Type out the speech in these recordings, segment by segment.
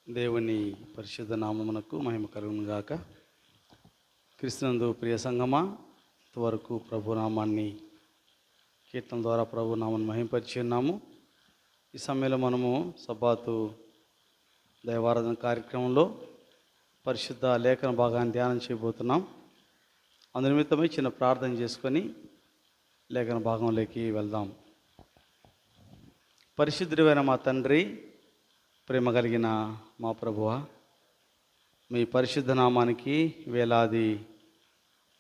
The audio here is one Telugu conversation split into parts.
దేవుని పరిశుద్ధ నామమునకు మహిమ కలుగును గాక. క్రీస్తునందు ప్రియ సంగమా, ఇంతవరకు ప్రభునామాన్ని కీర్తన ద్వారా ప్రభునామాన్ని మహిమపరిచి ఉన్నాము. ఈ సమయంలో మనము సబ్బాతు దైవారాధన కార్యక్రమంలో పరిశుద్ధ లేఖన భాగాన్ని ధ్యానం చేయబోతున్నాం. అందునిమిత్తమై చిన్న ప్రార్థన చేసుకొని లేఖన భాగంలోకి వెళ్దాం. పరిశుద్ధుడైన మా తండ్రి, ప్రేమ కలిగిన మా ప్రభువా, మీ పరిశుద్ధ నామానికి వేలాది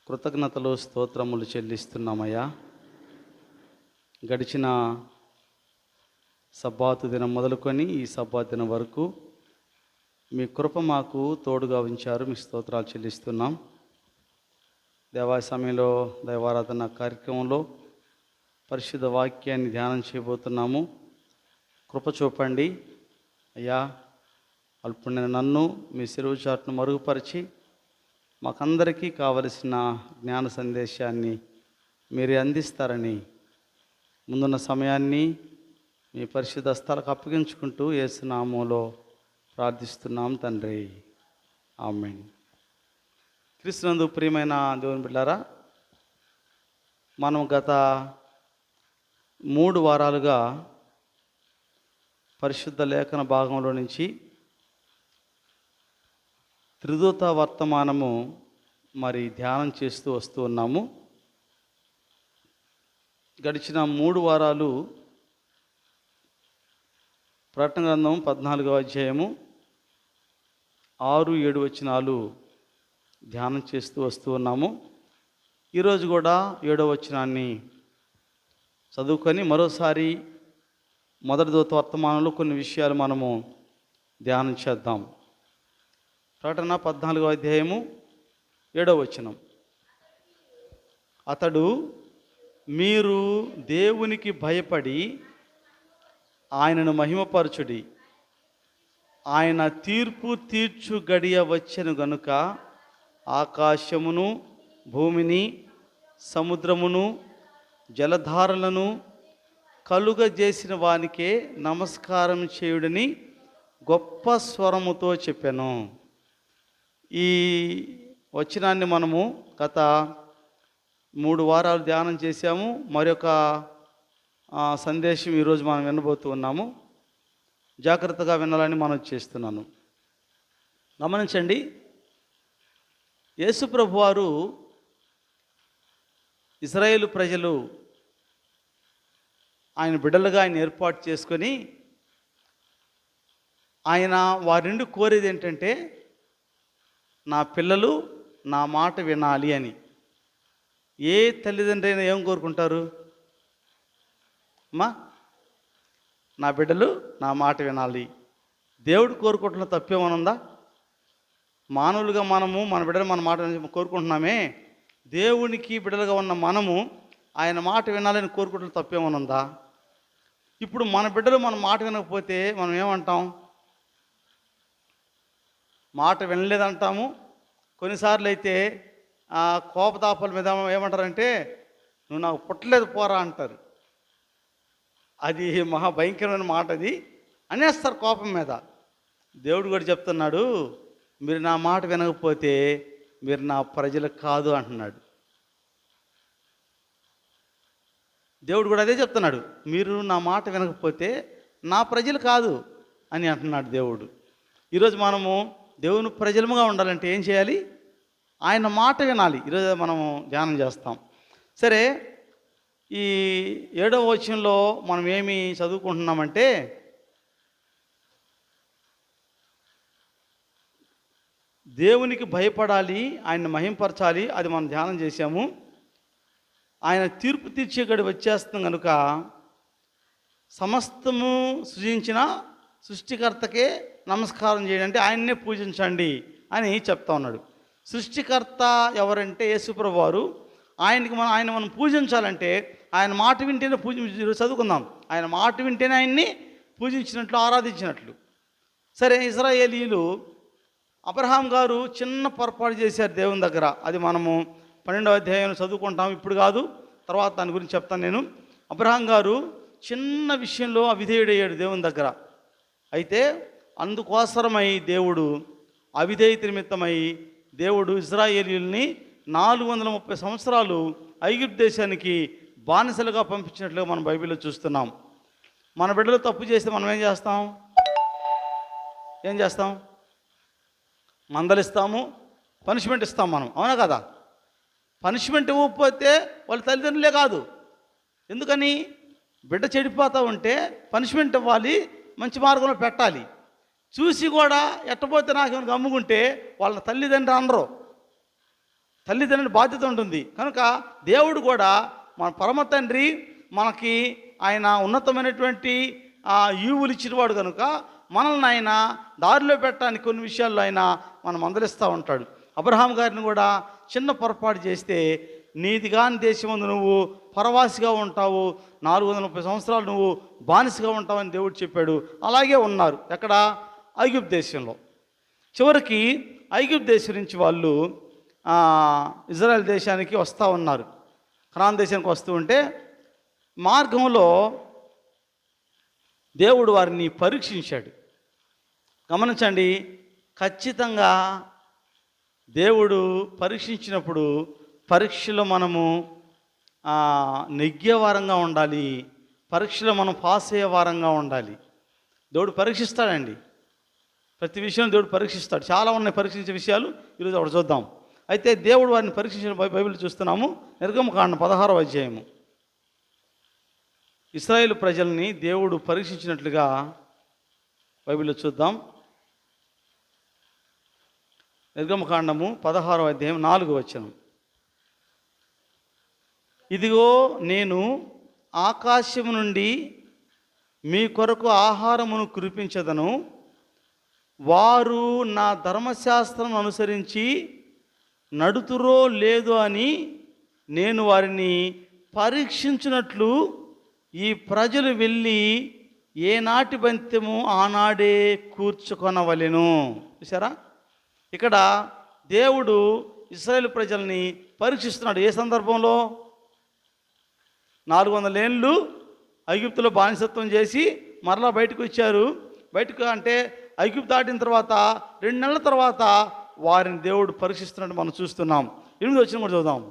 కృతజ్ఞతలు స్తోత్రములు చెల్లిస్తున్నామయ్యా. గడిచిన సబ్బాతు దినం మొదలుకొని ఈ సబ్బాతు దినం వరకు మీ కృప మాకు తోడుగా ఉంచారు. మీ స్తోత్రాలు చెల్లిస్తున్నాం. దేవా సమయంలో దైవారాధన కార్యక్రమంలో పరిశుద్ధ వాక్యాన్ని ధ్యానం చేయబోతున్నాము. కృప చూపండి అయ్యా. అల్పుడైన నన్ను మీ సెరువు చాటును మరుగుపరిచి మాకందరికీ కావలసిన జ్ఞాన సందేశాన్ని మీరే అందిస్తారని ముందున్న సమయాన్ని మీ పరిశుద్ధ స్థలకు అప్పగించుకుంటూ యేసు నామములో ప్రార్థిస్తున్నాం తండ్రి, ఆమేన్. క్రీస్తునందు ప్రియమైన దేవుని బిడ్డలారా, మనం గత 3 వారాలుగా పరిశుద్ధ లేఖన భాగంలో నుంచి త్రిదూత వర్తమానము ధ్యానం చేస్తూ వస్తూ ఉన్నాము. గడిచిన 3 వారాలు ప్రకటన గ్రంథం 14వ అధ్యాయము 6-7 వచనాలు ధ్యానం చేస్తూ వస్తూ ఉన్నాము. ఈరోజు కూడా 7వ వచనాన్ని చదువుకొని మరోసారి మొదటి దూత వర్తమానంలో కొన్ని విషయాలు మనము ధ్యానం చేద్దాం. ప్రకటన 14వ అధ్యాయము 7వ వచనం. అతడు, మీరు దేవునికి భయపడి ఆయనను మహిమపరచుడి, ఆయన తీర్పు తీర్చు గడియ వచ్చెను గనుక ఆకాశమును, భూమిని, సముద్రమును, జలధారలను కలుగజేసిన వానికే నమస్కారం చేయుడని గొప్ప స్వరముతో చెప్పాను. ఈ వచనాన్ని మనము గత 3 వారాలు ధ్యానం చేశాము. మరొక సందేశం ఈరోజు మనం వినబోతూ ఉన్నాము. జాగ్రత్తగా వినాలని మనం చేస్తున్నాను. గమనించండి, యేసు ప్రభువారు ఇశ్రాయేలు ప్రజలు ఆయన బిడ్డలుగా ఆయన ఏర్పాటు చేసుకొని ఆయన వారి నుండి కోరేది ఏంటంటే, నా పిల్లలు నా మాట వినాలి అని. ఏ తల్లిదండ్రి అయినా ఏం కోరుకుంటారు? అమ్మా, నా బిడ్డలు నా మాట వినాలి. దేవుడు కోరుకుంటున్న తప్పేమనుందా? మానవులుగా మనము మన బిడ్డలు మన మాట కోరుకుంటున్నామే. దేవునికి బిడ్డలుగా ఉన్న మనము ఆయన మాట వినాలని కోరుకుంటున్న తప్పేమనుందా? ఇప్పుడు మన బిడ్డలు మన మాట వినకపోతే మనం ఏమంటాం? మాట వినలేదంటాము. కొన్నిసార్లు అయితే కోపతాపాల మీద ఏమంటారంటే, నువ్వు నాకు పుట్టలేదు పోరా అంటారు. అది మహాభయంకరమైన మాట. అది అనేస్తారు కోపం మీద. దేవుడు కూడా చెప్తున్నాడు, మీరు నా మాట వినకపోతే మీరు నా ప్రజలు కాదు అంటున్నాడు. దేవుడు కూడా అదే చెప్తున్నాడు, మీరు నా మాట వినకపోతే నా ప్రజలు కాదు అని అంటున్నాడు దేవుడు. ఈరోజు మనము దేవుని ప్రజలుగా ఉండాలంటే ఏం చేయాలి? ఆయన మాట వినాలి. ఈరోజు మనము ధ్యానం చేస్తాం. సరే, ఈ 7వ వచనంలో మనం ఏమి చదువుకుంటున్నామంటే, దేవునికి భయపడాలి, ఆయన్ని మహింపరచాలి. అది మనం ధ్యానం చేశాము. ఆయన తీర్పు తీర్చే గడి వచ్చేస్తుంది కనుక సమస్తము సృజించిన సృష్టికర్తకే నమస్కారం చేయండి, అంటే ఆయన్నే పూజించండి అని చెప్తా ఉన్నాడు. సృష్టికర్త ఎవరంటే యేసుప్రభువు వారు. ఆయన మనం పూజించాలంటే ఆయన మాట వింటేనే చదువుకుందాం. ఆయన మాట వింటేనే ఆయన్ని పూజించినట్లు, ఆరాధించినట్లు. సరే, ఇశ్రాయేలీయులు అబ్రహాం గారు చిన్న పొరపాటు చేశారు దేవుని దగ్గర. అది మనము 12వ అధ్యాయంలో చదువుకుంటాం. ఇప్పుడు కాదు, తర్వాత దాని గురించి చెప్తాను నేను. అబ్రహాం గారు చిన్న విషయంలో అవిధేయుడయ్యాడు దేవుని దగ్గర. అయితే అందుకోసరమై దేవుడు అవిధేయత నిమిత్తమై దేవుడు ఇశ్రాయేలీయుల్ని 430 సంవత్సరాలు ఐగుప్తు దేశానికి బానిసలుగా పంపించినట్లుగా మనం బైబిల్లో చూస్తున్నాం. మన బిడ్డలు తప్పు చేస్తే మనం ఏం చేస్తాం? మందలిస్తాము, పనిష్మెంట్ ఇస్తాం మనం, అవునా కదా? పనిష్మెంట్ ఇవ్వకపోతే వాళ్ళ తల్లిదండ్రులే కాదు. ఎందుకని? బిడ్డ చెడిపోతూ ఉంటే పనిష్మెంట్ ఇవ్వాలి, మంచి మార్గంలో పెట్టాలి. చూసి కూడా ఎట్టపోతే నాకేమైనా గమ్ముకుంటే వాళ్ళ తల్లిదండ్రులు అనరు. తల్లిదండ్రుల బాధ్యత ఉంటుంది. కనుక దేవుడు కూడా మన పరమ తండ్రి, మనకి ఆయన ఉన్నతమైనటువంటి ఈవులు ఇచ్చినవాడు కనుక మనల్ని ఆయన దారిలో పెట్టడానికి కొన్ని విషయాల్లో ఆయన మనం మందలిస్తూ ఉంటాడు. అబ్రహాం గారిని కూడా చిన్న పొరపాటు చేస్తే నీతిగాని దేశమందు నువ్వు పరవాసిగా ఉంటావు, 430 సంవత్సరాలు నువ్వు బానిసగా ఉంటావని దేవుడు చెప్పాడు. అలాగే ఉన్నారు. ఎక్కడ? ఐగుప్తు దేశంలో. చివరికి ఐగుప్తు దేశం నుంచి వాళ్ళు ఇజ్రాయెల్ దేశానికి వస్తూ ఉన్నారు. కనాన్ దేశానికి వస్తూ ఉంటే మార్గంలో దేవుడు వారిని పరీక్షించాడు. గమనించండి, ఖచ్చితంగా దేవుడు పరీక్షించినప్పుడు పరీక్షలో మనము నెగ్గే వారంగా ఉండాలి, పరీక్షలో మనం పాస్ అయ్యే వారంగా ఉండాలి. దేవుడు పరీక్షిస్తాడండి, ప్రతి విషయం దేవుడు పరీక్షిస్తాడు. చాలా ఉన్నాయి పరీక్షించే విషయాలు, ఈరోజు ఒకటి చూద్దాం. అయితే దేవుడు వారిని పరీక్షించిన బైబిల్ చూస్తున్నాము. నిర్గమకాండం 16వ అధ్యాయము. ఇశ్రాయేలు ప్రజల్ని దేవుడు పరీక్షించినట్లుగా బైబిల్లో చూద్దాం. నిర్గమకాండము 16వ అధ్యాయం 4వ వచనం. ఇదిగో నేను ఆకాశము నుండి మీ కొరకు ఆహారమును కురిపించదను, వారు నా ధర్మశాస్త్రం అనుసరించి నడుతురో లేదో అని నేను వారిని పరీక్షించినట్లు ఈ ప్రజలు వెళ్ళి ఏనాటి బంత్యము ఆనాడే కూర్చుకొనవలెను. చూసారా? ఇక్కడ దేవుడు ఇశ్రాయేలు ప్రజల్ని పరీక్షిస్తున్నాడు. ఏ సందర్భంలో? 400 ఏళ్ళు ఐగుప్తులో బానిసత్వం చేసి మరలా బయటకు వచ్చారు. బయటకు అంటే ఐగుప్తు దాటిన తర్వాత 2 నెలల తర్వాత వారిని దేవుడు పరీక్షిస్తున్నట్టు మనం చూస్తున్నాం. 8వ వచనం కూడా చూద్దాం.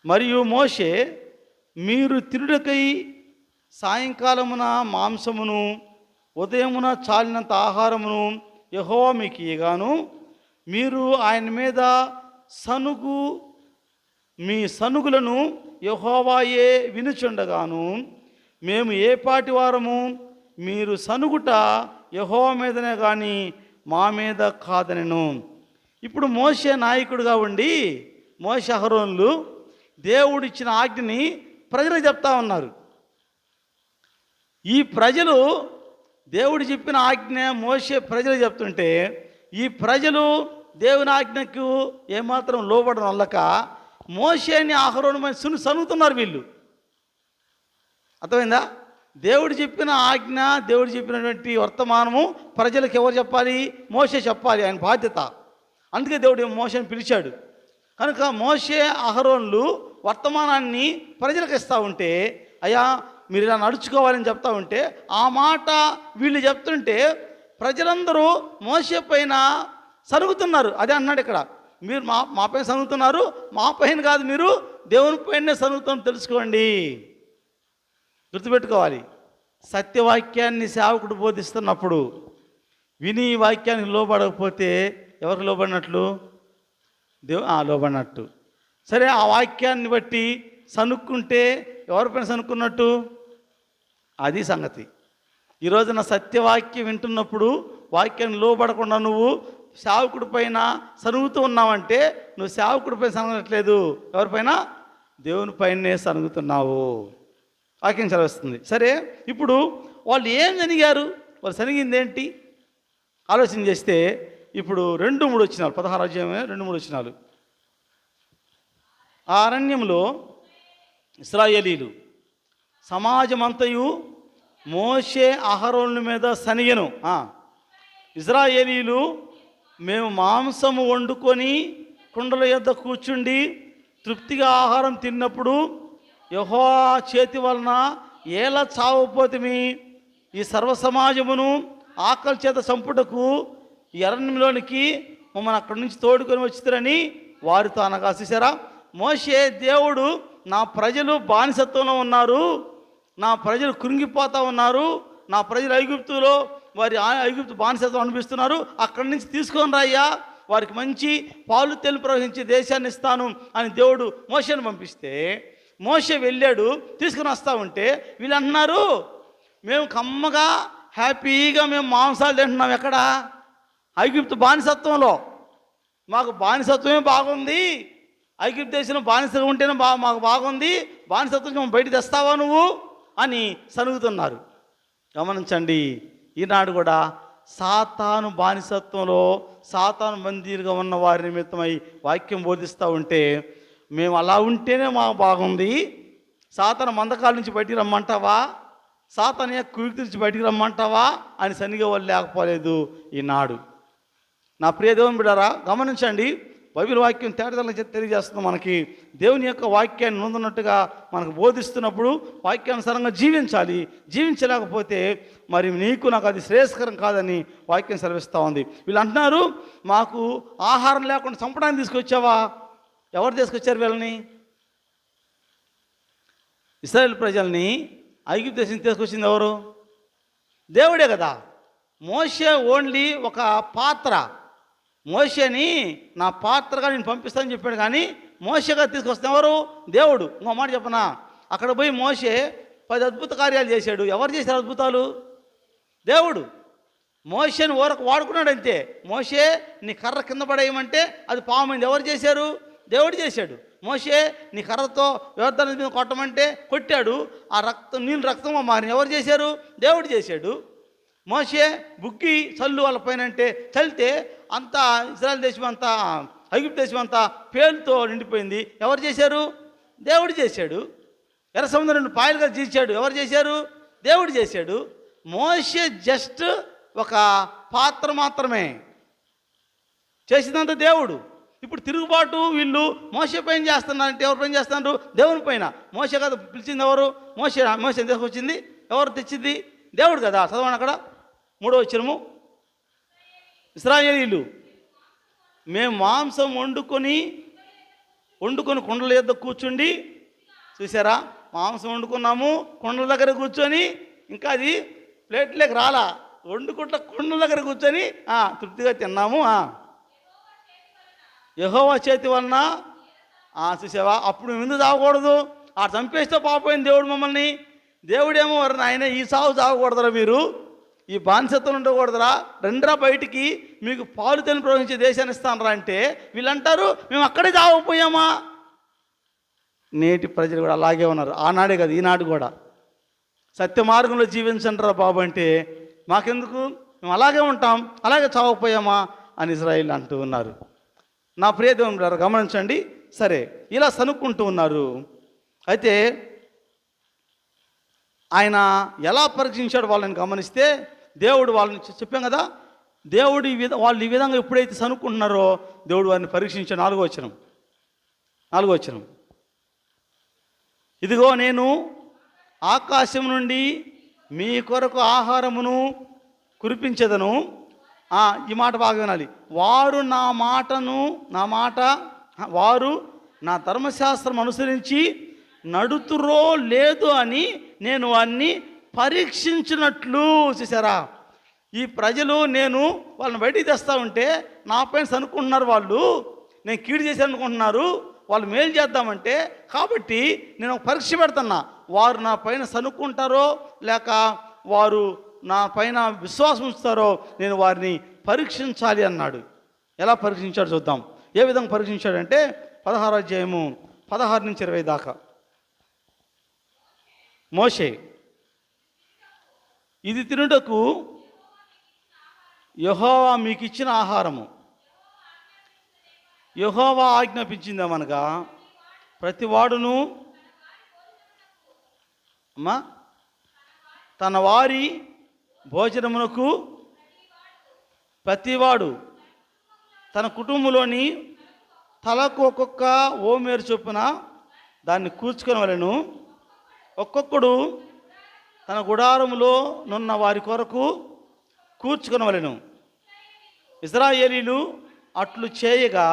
మరియు మోషే, మీరు తిరుడకై సాయంకాలమున మాంసమును ఉదయమున చాలినంత ఆహారమును యెహోవా మీకు ఇయ్యగాను, మీరు ఆయన మీద మీ సనుగులను యెహోవాయే వినుచుండగాను, మేము ఏ పాటి వారము, మీరు సనుగుట యెహోవా మీదనే కానీ మా మీద కాదనెను. ఇప్పుడు మోషే నాయకుడిగా ఉండి మోషే అహరోనులు దేవుడిచ్చిన ఆజ్ఞని ప్రజలకు చెప్తా ఉన్నారు. ఈ ప్రజలు దేవుడు చెప్పిన ఆజ్ఞ మోషే ప్రజలు చెప్తుంటే ఈ ప్రజలు దేవుని ఆజ్ఞకు ఏమాత్రం లోబడడం వల్లక మోషేని అహరోను సనుగుతున్నారు వీళ్ళు. అర్థమైందా? దేవుడు చెప్పిన ఆజ్ఞ, దేవుడు చెప్పినటువంటి వర్తమానము ప్రజలకు ఎవరు చెప్పాలి? మోషే చెప్పాలి, ఆయన బాధ్యత. అందుకే దేవుడు మోషేని పిలిచాడు. కనుక మోషే అహరోన్లు వర్తమానాన్ని ప్రజలకు ఇస్తూ ఉంటే, అయ్యా మీరు ఇలా నడుచుకోవాలని చెప్తా ఉంటే ఆ మాట వీళ్ళు చెప్తుంటే ప్రజలందరూ మోషే పైన సరుగుతున్నారు. అదే అన్నాడు ఇక్కడ, మీరు మా పైన సరుగుతున్నారు, మా పైన కాదు, మీరు దేవుని పైనే సరుగుతాం తెలుసుకోండి. గుర్తుపెట్టుకోవాలి. సత్యవాక్యాన్ని సేవకుడు బోధిస్తున్నప్పుడు విని ఈ వాక్యానికి లోబడకపోతే ఎవరికి లోబడినట్లు? లోబడినట్టు. సరే, ఆ వాక్యాన్ని బట్టి సనుక్కుంటే ఎవరిపైన సనుక్కున్నట్టు? అది సంగతి. ఈరోజున సత్యవాక్యం వింటున్నప్పుడు వాక్యాన్ని లోబడకుండా నువ్వు సేవకుడి పైన సనుగుతూ ఉన్నావంటే నువ్వు సేవకుడి పైన సనగట్లేదు, ఎవరిపైన? దేవుని పైనే సనుగుతున్నావు. వాక్యం చదివిస్తుంది. సరే, ఇప్పుడు వాళ్ళు ఏం సనిగారు? వాళ్ళు సనిగింది ఏంటి ఆలోచన చేస్తే ఇప్పుడు 2-3 వచనాలు, 16వ అధ్యాయం 2-3 వచనాలు. ఆ అరణ్యంలో ఇశ్రాయేలీలు సమాజమంతయు మోషే అహరోనుల మీద సనిగెను. ఇశ్రాయేలీలు మేము మాంసము వండుకొని కుండల యొద్ద కూర్చుండి తృప్తిగా ఆహారం తిన్నప్పుడు యెహోవా చేతి వలన ఎలా చావపోతిమి? ఈ సర్వ సమాజమును ఆకలి చేత చంపుటకు ఈ అరణ్యంలోనికి మమ్మల్ని అక్కడి నుంచి తోడుకొని వచ్చిరని వారితో అనగా. చూసారా, మోషే దేవుడు నా ప్రజలు బానిసత్వంలో ఉన్నారు, నా ప్రజలు కృంగిపోతూ ఉన్నారు, నా ప్రజలు ఐగుప్తులో వారి ఐగుప్తు బానిసత్వం అనిపిస్తున్నారు, అక్కడి నుంచి తీసుకొని రాయ్యా, వారికి మంచి పాలు తెలు ప్రవహించే దేశాన్ని ఇస్తాను అని దేవుడు మోషేను పంపిస్తే మోషే వెళ్ళాడు. తీసుకుని వస్తూ ఉంటే వీళ్ళు అంటున్నారు, మేము కమ్మగా హ్యాపీగా మేము మాంసాలు తింటున్నాం. ఎక్కడ? ఐగుప్తు బానిసత్వంలో. మాకు బానిసత్వమే బాగుంది, ఐగుప్తు దేశంలో బానిసగా ఉంటేనే మాకు బాగుంది, బానిసత్వం బయట తెస్తావా నువ్వు అని సనుగుతున్నారు. గమనించండి, ఈనాడు కూడా సాతాను బానిసత్వంలో సాతాను బందీలుగా ఉన్న వారి నిమిత్తమై వాక్యం బోధిస్తూ ఉంటే మేము అలా ఉంటేనే మాకు బాగుంది, సాతాను మందకాల నుంచి బయటికి రమ్మంటావా, సాతాను కుయుక్తి నుంచి బయటికి రమ్మంటావా అని సనిగే వాళ్ళు లేకపోలేదు ఈనాడు. నా ప్రియ దేవుని బిడ్డారా, గమనించండి, బైబిల్ వాక్యం తేటతెల్లంగా తెలియజేస్తుంది. మనకి దేవుని యొక్క వాక్యాన్ని నొందున్నట్టుగా మనకు బోధిస్తున్నప్పుడు వాక్యానుసారంగా జీవించాలి. జీవించలేకపోతే మరి నీకు నాకు అది శ్రేయస్కరం కాదని వాక్యం సెలవిస్తూ ఉంది. వీళ్ళు అంటున్నారు, మాకు ఆహారం లేకుండా చంపడానికి తీసుకొచ్చావా? ఎవరు తీసుకొచ్చారు వీళ్ళని? ఇశ్రాయేలు ప్రజల్ని ఐగుప్తు దేశం తీసుకొచ్చింది ఎవరు? దేవుడే కదా. మోషే ఓన్లీ ఒక పాత్ర. మోషేని నా పాత్రగా నేను పంపిస్తానని చెప్పాడు, కానీ మోషేగా తీసుకొస్తాను ఎవరు? దేవుడు. ఇంకో మాట చెప్పనా, అక్కడ పోయి మోషే 10 అద్భుత కార్యాలు చేశాడు. ఎవరు చేశారు అద్భుతాలు? దేవుడు. మోషేని ఊరకు వాడుకున్నాడు అంతే. మోషే నీ కర్ర కింద పడేయమంటే అది పామైంది. ఎవరు చేశారు? దేవుడు చేశాడు. మోషే నీ కర్రతో వ్యర్థాల మీద కొట్టమంటే కొట్టాడు, ఆ నీళ్ళు రక్తంగా మారిన. ఎవరు చేశారు? దేవుడు చేశాడు. మోషే బుగ్గి చల్లు వాళ్ళ పైన అంటే చల్లితే అంతా ఇశ్రాయేల్ దేశం అంతా ఐగుప్తు దేశం అంతా పేలుతో నిండిపోయింది. ఎవరు చేశారు? దేవుడు చేశాడు. ఎర్ర సముద్రం 2 పాయలుగా చీల్చాడు. ఎవరు చేశారు? దేవుడు చేశాడు. మోషే జస్ట్ ఒక పాత్ర మాత్రమే, చేసినంత దేవుడు. ఇప్పుడు తిరుగుబాటు వీళ్ళు మోషే పైన చేస్తున్నారంటే ఎవరి పైన చేస్తున్నారు? దేవుని పైన. మోషే కదా పిలిచింది ఎవరు? మోషే తీసుకొచ్చింది ఎవరు? తెచ్చింది దేవుడు కదా. చదవండి అక్కడ 3వ వచనము. ఇశ్రాయేలీయులు మేము మాంసం వండుకొని కుండల యొద్ద కూర్చుండి, చూసారా, మాంసం వండుకున్నాము, కుండల దగ్గర కూర్చొని, ఇంకా అది ప్లేట్లోకి రాలా, వండుకుంటా కుండల దగ్గర కూర్చొని తృప్తిగా తిన్నాము. యెహోవా చేతి వలన. చూసావా, అప్పుడు మేము ఎందుకు తాగకూడదు? చంపేస్తే పాపోయింది దేవుడు మమ్మల్ని. దేవుడేమో వారు నాయన ఈ చావకూడదురా, మీరు ఈ బానిసత్వం ఉండకూడదురా, రెండ్రా బయటికి మీకు పాలు తెలు ప్రవహించే దేశాన్ని ఇస్తానరా అంటే వీళ్ళంటారు మేము అక్కడే చావకపోయామా? నేటి ప్రజలు కూడా అలాగే ఉన్నారు. ఆనాడే కదా, ఈనాడు కూడా. సత్య మార్గంలో జీవించండిరా బాబు అంటే మాకెందుకు, మేము అలాగే ఉంటాం, అలాగే చావకపోయామా అని ఇశ్రాయేలు అంటూ ఉన్నారు. నా ప్రియ దేవుని గారు గమనించండి. సరే, ఇలా సనుక్కుంటూ ఉన్నారు. అయితే ఆయన ఎలా పరీక్షించాడు వాళ్ళని గమనిస్తే, దేవుడు వాళ్ళని చెప్పాం కదా, దేవుడు వాళ్ళు ఈ విధంగా ఎప్పుడైతే సనుక్కుంటున్నారో దేవుడు వారిని పరీక్షించాడు. 4వ వచనం. ఇదిగో నేను ఆకాశం నుండి మీ కొరకు ఆహారమును కురిపించదను. ఈ మాట బాగా వినాలి. వారు నా ధర్మశాస్త్రం అనుసరించి నడుతురో లేదు అని నేను వారిని పరీక్షించినట్లు. చూసారా, ఈ ప్రజలు నేను వాళ్ళని బయటికి తెస్తా ఉంటే నా పైన సనుక్కుంటున్నారు, వాళ్ళు నేను కీడు చేశాను అనుకుంటున్నారు, వాళ్ళు మేలు చేద్దామంటే, కాబట్టి నేను ఒక పరీక్ష పెడుతున్నా. వారు నా పైన సనుక్కుంటారో లేక వారు నా పైన విశ్వాసం ఉంచుతారో నేను వారిని పరీక్షించాలి అన్నాడు. ఎలా పరీక్షించాడు చూద్దాం. ఏ విధంగా పరీక్షించాడంటే 16వ అధ్యాయము 16 నుంచి 20 దాకా. మోషే, ఇది తినుటకు యెహోవా మీకు ఇచ్చిన ఆహారము, యెహోవా ఆజ్ఞాపించిందేమనగా ప్రతివాడును తన వారి భోజనమునకు ప్రతివాడు తన కుటుంబంలోని తలకు ఒక్కొక్క ఓమేరు చొప్పున దాన్ని కూర్చుకొనవలెను. ఒక్కొక్కడు తన గుడారములో నున్న వారి కొరకు కూర్చుకొనవలెను. ఇశ్రాయేలీలు అట్లు చేయగా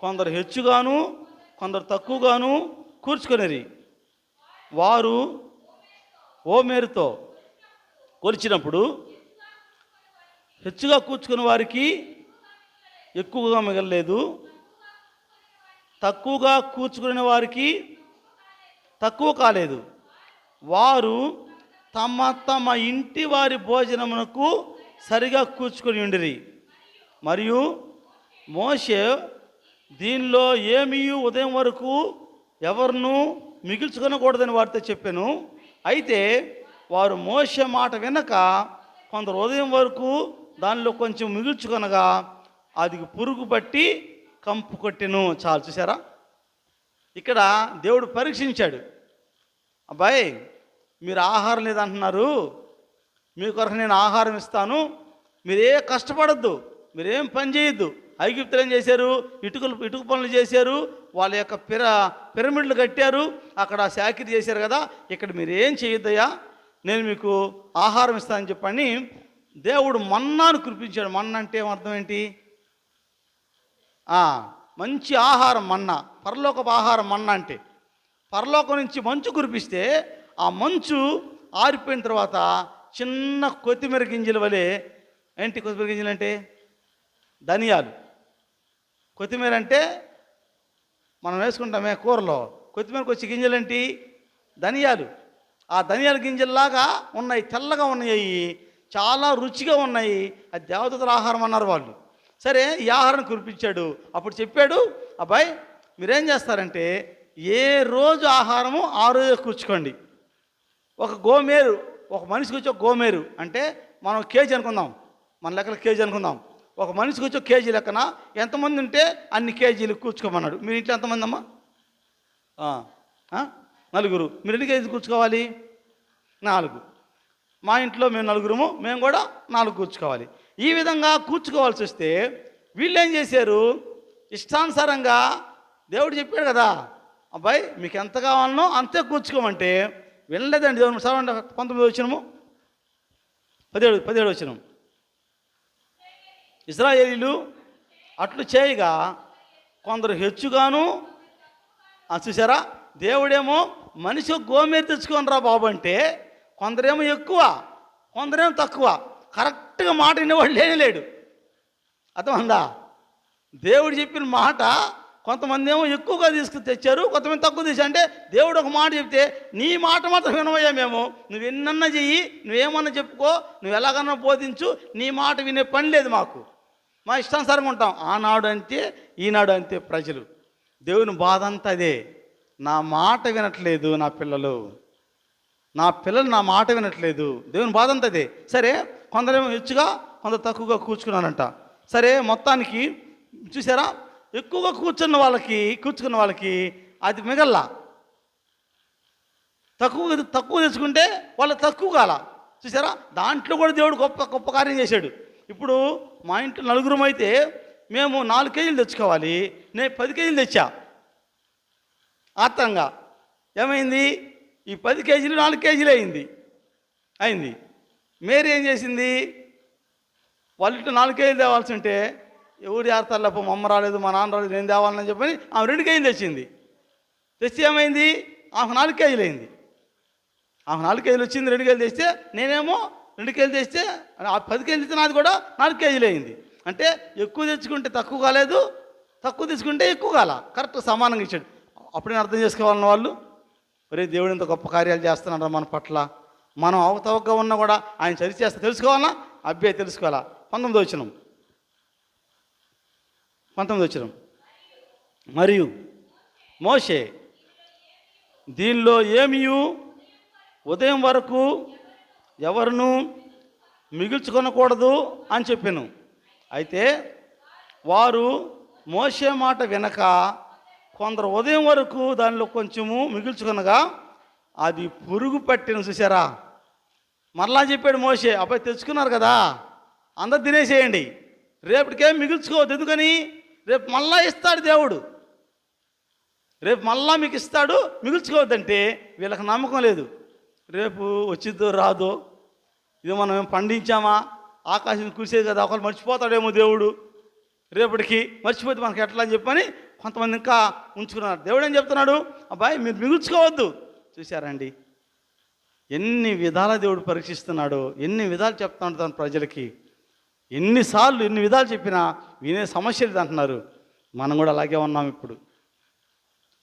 కొందరు హెచ్చుగాను కొందరు తక్కువగాను కూర్చుకొనిరి. వారు ఓమేరుతో కొలిచినప్పుడు హెచ్చుగా కూర్చుకుని వారికి ఎక్కువగా మిగలలేదు, తక్కువగా కూర్చుకునే వారికి తక్కువ కాలేదు. వారు తమ తమ ఇంటి వారి భోజనమునకు సరిగా కూర్చుకొని ఉండిరి. మరియు మోషే దీనిలో ఏమీ ఉదయం వరకు ఎవరినూ మిగిల్చుకొనకూడదని వారితో చెప్పాను. అయితే వారు మోషే మాట వినక కొందరు ఉదయం వరకు దానిలో కొంచెం మిగుల్చుకొనగా అది పురుగు పట్టి కంపు కొట్టెను. చాలు, చూసారా? ఇక్కడ దేవుడు పరీక్షించాడు. అబ్బాయి, మీరు ఆహారం లేదంటున్నారు, మీ కొరకు నేను ఆహారం ఇస్తాను, మీరే కష్టపడద్దు, మీరేం పని చేయొద్దు. ఐగుప్తులు ఏం చేశారు? ఇటుక పనులు చేశారు, వాళ్ళ యొక్క పిరమిడ్లు కట్టారు, అక్కడ చాకిరీ చేశారు కదా, ఇక్కడ మీరేం చేయొద్దయ్యా, నేను మీకు ఆహారం ఇస్తానని చెప్పని దేవుడు మన్నాను కురిపించాడు. మన్న అంటే అర్థం ఏంటి? మంచి ఆహారం మన్నా, పరలోకపు ఆహారం మన్నా అంటే పరలోకం నుంచి మంచు కురిపిస్తే ఆ మంచు ఆరిపోయిన తర్వాత చిన్న కొత్తిమీర గింజల వలె. ఏంటి కొత్తిమీర గింజలు అంటే? ధనియాలు. కొత్తిమీర అంటే మనం వేసుకుంటామే కూరలో, కొత్తిమీరకు వచ్చే గింజలేంటి? ధనియాలు. ఆ ధనియాల గింజల్లాగా ఉన్నాయి, తెల్లగా ఉన్నాయి, చాలా రుచిగా ఉన్నాయి. అది దేవదూతల ఆహారం అన్నారు వాళ్ళు. సరే, ఈ ఆహారం కురిపించాడు. అప్పుడు చెప్పాడు, అబ్బాయి మీరేం చేస్తారంటే ఏ రోజు ఆహారము ఆ రోజు కూర్చుకోండి. ఒక గోమేరు, ఒక మనిషికి వచ్చి ఒక గోమేరు అంటే మనం కేజీ అనుకుందాం, మన లెక్కల కేజీ అనుకుందాం. ఒక మనిషికి వచ్చి ఒక కేజీ లెక్కన ఎంతమంది ఉంటే అన్ని కేజీలు కూర్చుకోమన్నాడు. మీరు ఇంట్లో ఎంతమంది అమ్మా? 4. మీరు ఎన్ని కేజీలు కూర్చుకోవాలి? 4. మా ఇంట్లో మేము 4, మేము కూడా 4 కూర్చుకోవాలి. ఈ విధంగా కూర్చుకోవాల్సి వస్తే వీళ్ళు ఏం చేశారు? ఇష్టానుసారంగా దేవుడు చెప్పాడు కదా, అబ్బాయి మీకు ఎంత కావాలనో అంతే కూర్చుకోమంటే వినలేదండి దేవుడు. చదవండి 19 వచనము, 17 వచనం. ఇశ్రాయేలీలు అట్లు చేయగా కొందరు హెచ్చుగాను, చూసారా? దేవుడేమో మనిషి గోమేరు తెచ్చుకొని రా బాబు అంటే కొందరేమో ఎక్కువ, కొందరేమో తక్కువ. కరెక్ట్గా మాట వినేవాడు లేడు. అర్థమైందా? దేవుడు చెప్పిన మాట కొంతమంది ఏమో ఎక్కువగా తెచ్చారు, కొంతమంది తక్కువ తెచ్చారు. అంటే దేవుడు ఒక మాట చెప్తే నీ మాట మాత్రం వినవయ్యా మేము, నువ్వు ఎన్నన్నా చెయ్యి, నువ్వేమన్నా చెప్పుకో, నువ్వు ఎలాగన్నా బోధించు, నీ మాట వినే పని లేదు మాకు, మా ఇష్టానుసారంగా ఉంటాం. ఆనాడు అంతే, ఈనాడు అంతే ప్రజలు. దేవుని బాధ అంతా అదే. నా మాట వినట్లేదు నా పిల్లలు నా మాట వినట్లేదు. దేవుని బాధ అంతా అదే. సరే, కొందరేమో హెచ్చుగా కొందరు తక్కువగా కూర్చున్నానంట. సరే, మొత్తానికి చూసారా, ఎక్కువగా కూర్చున్న వాళ్ళకి అది మిగల్లా. తక్కువ తెచ్చుకుంటే వాళ్ళ తక్కువ కాల. చూసారా, దాంట్లో కూడా దేవుడు గొప్ప కార్యం చేశాడు. ఇప్పుడు మా ఇంట్లో 4 అయితే మేము 4 కేజీలు తెచ్చుకోవాలి, నేను 10 కేజీలు తెచ్చా. ఆత్రంగా ఏమైంది? ఈ 10 కేజీలు 4 కేజీలు అయింది. మేరీ ఏం చేసింది? వాళ్ళ ఇంట్లో 4 కేజీలు తేవాల్సి ఉంటే ఎవరు చేస్తారులేపో, మా అమ్మ రాలేదు, మా నాన్న రాలేదు, నేను తేవాలని చెప్పని ఆమె 2 కేజీలు తెచ్చి ఏమైంది? ఆమె 4 కేజీలు అయింది. ఆమె 4 కేజీలు వచ్చింది, 2 కేజీలు తెస్తే నేనేమో 2 కేజీలు తెస్తే 10 కేజీలు తెస్తే నాది కూడా 4 కేజీలు అయింది. అంటే ఎక్కువ తెచ్చుకుంటే తక్కువ కాలేదు, తక్కువ తెచ్చుకుంటే ఎక్కువ కాల, కరెక్ట్ సమానంగా ఇచ్చాడు. అప్పుడే అర్థం చేసుకోవాలన్న వాళ్ళు, ఒరే దేవుడు ఇంత గొప్ప కార్యాలు చేస్తున్నాడు మన పట్ల, మనం అవతవగ్గా ఉన్నా కూడా ఆయన సరి చేస్తా తెలుసుకోవాలా? అబ్బాయి తెలుసుకోవాలా? 19 వచనం. మరియు మోషే దీనిలో ఏమీ ఉదయం వరకు ఎవరును మిగుల్చుకొనకూడదు అని చెప్పాను. అయితే వారు మోషే మాట వినక కొందరు ఉదయం వరకు దానిలో కొంచెము మిగుల్చుకొనగా అది పురుగు పట్టిన. చూసారా? మరలా చెప్పాడు మోషే, అబ్బాయి తెచ్చుకున్నారు కదా, అందరు తినేసేయండి, రేపటికేం మిగుల్చుకోవద్దు. ఎందుకని? రేపు మళ్ళా ఇస్తాడు దేవుడు, రేపు మళ్ళా మీకు ఇస్తాడు, మిగుల్చుకోవద్దంటే వీళ్ళకి నమ్మకం లేదు. రేపు వచ్చిద్దో రాదో, ఇది మనం ఏం పండించామా, ఆకాశం కురిసేది కదా, ఒకళ్ళు మర్చిపోతాడేమో దేవుడు రేపటికి, మర్చిపోతే మనకి ఎట్లా అని చెప్పని కొంతమంది ఇంకా ఉంచుకున్నారు. దేవుడు ఏం చెప్తున్నాడు, అబ్బాయి మీరు మిగుల్చుకోవద్దు. చూశారండి ఎన్ని విధాల దేవుడు పరీక్షిస్తున్నాడు, ఎన్ని విధాలు చెప్తున్నాడు తన ప్రజలకి. ఎన్నిసార్లు ఎన్ని విధాలు చెప్పినా వినే సమస్యలు అంటున్నారు. మనం కూడా అలాగే ఉన్నాం ఇప్పుడు.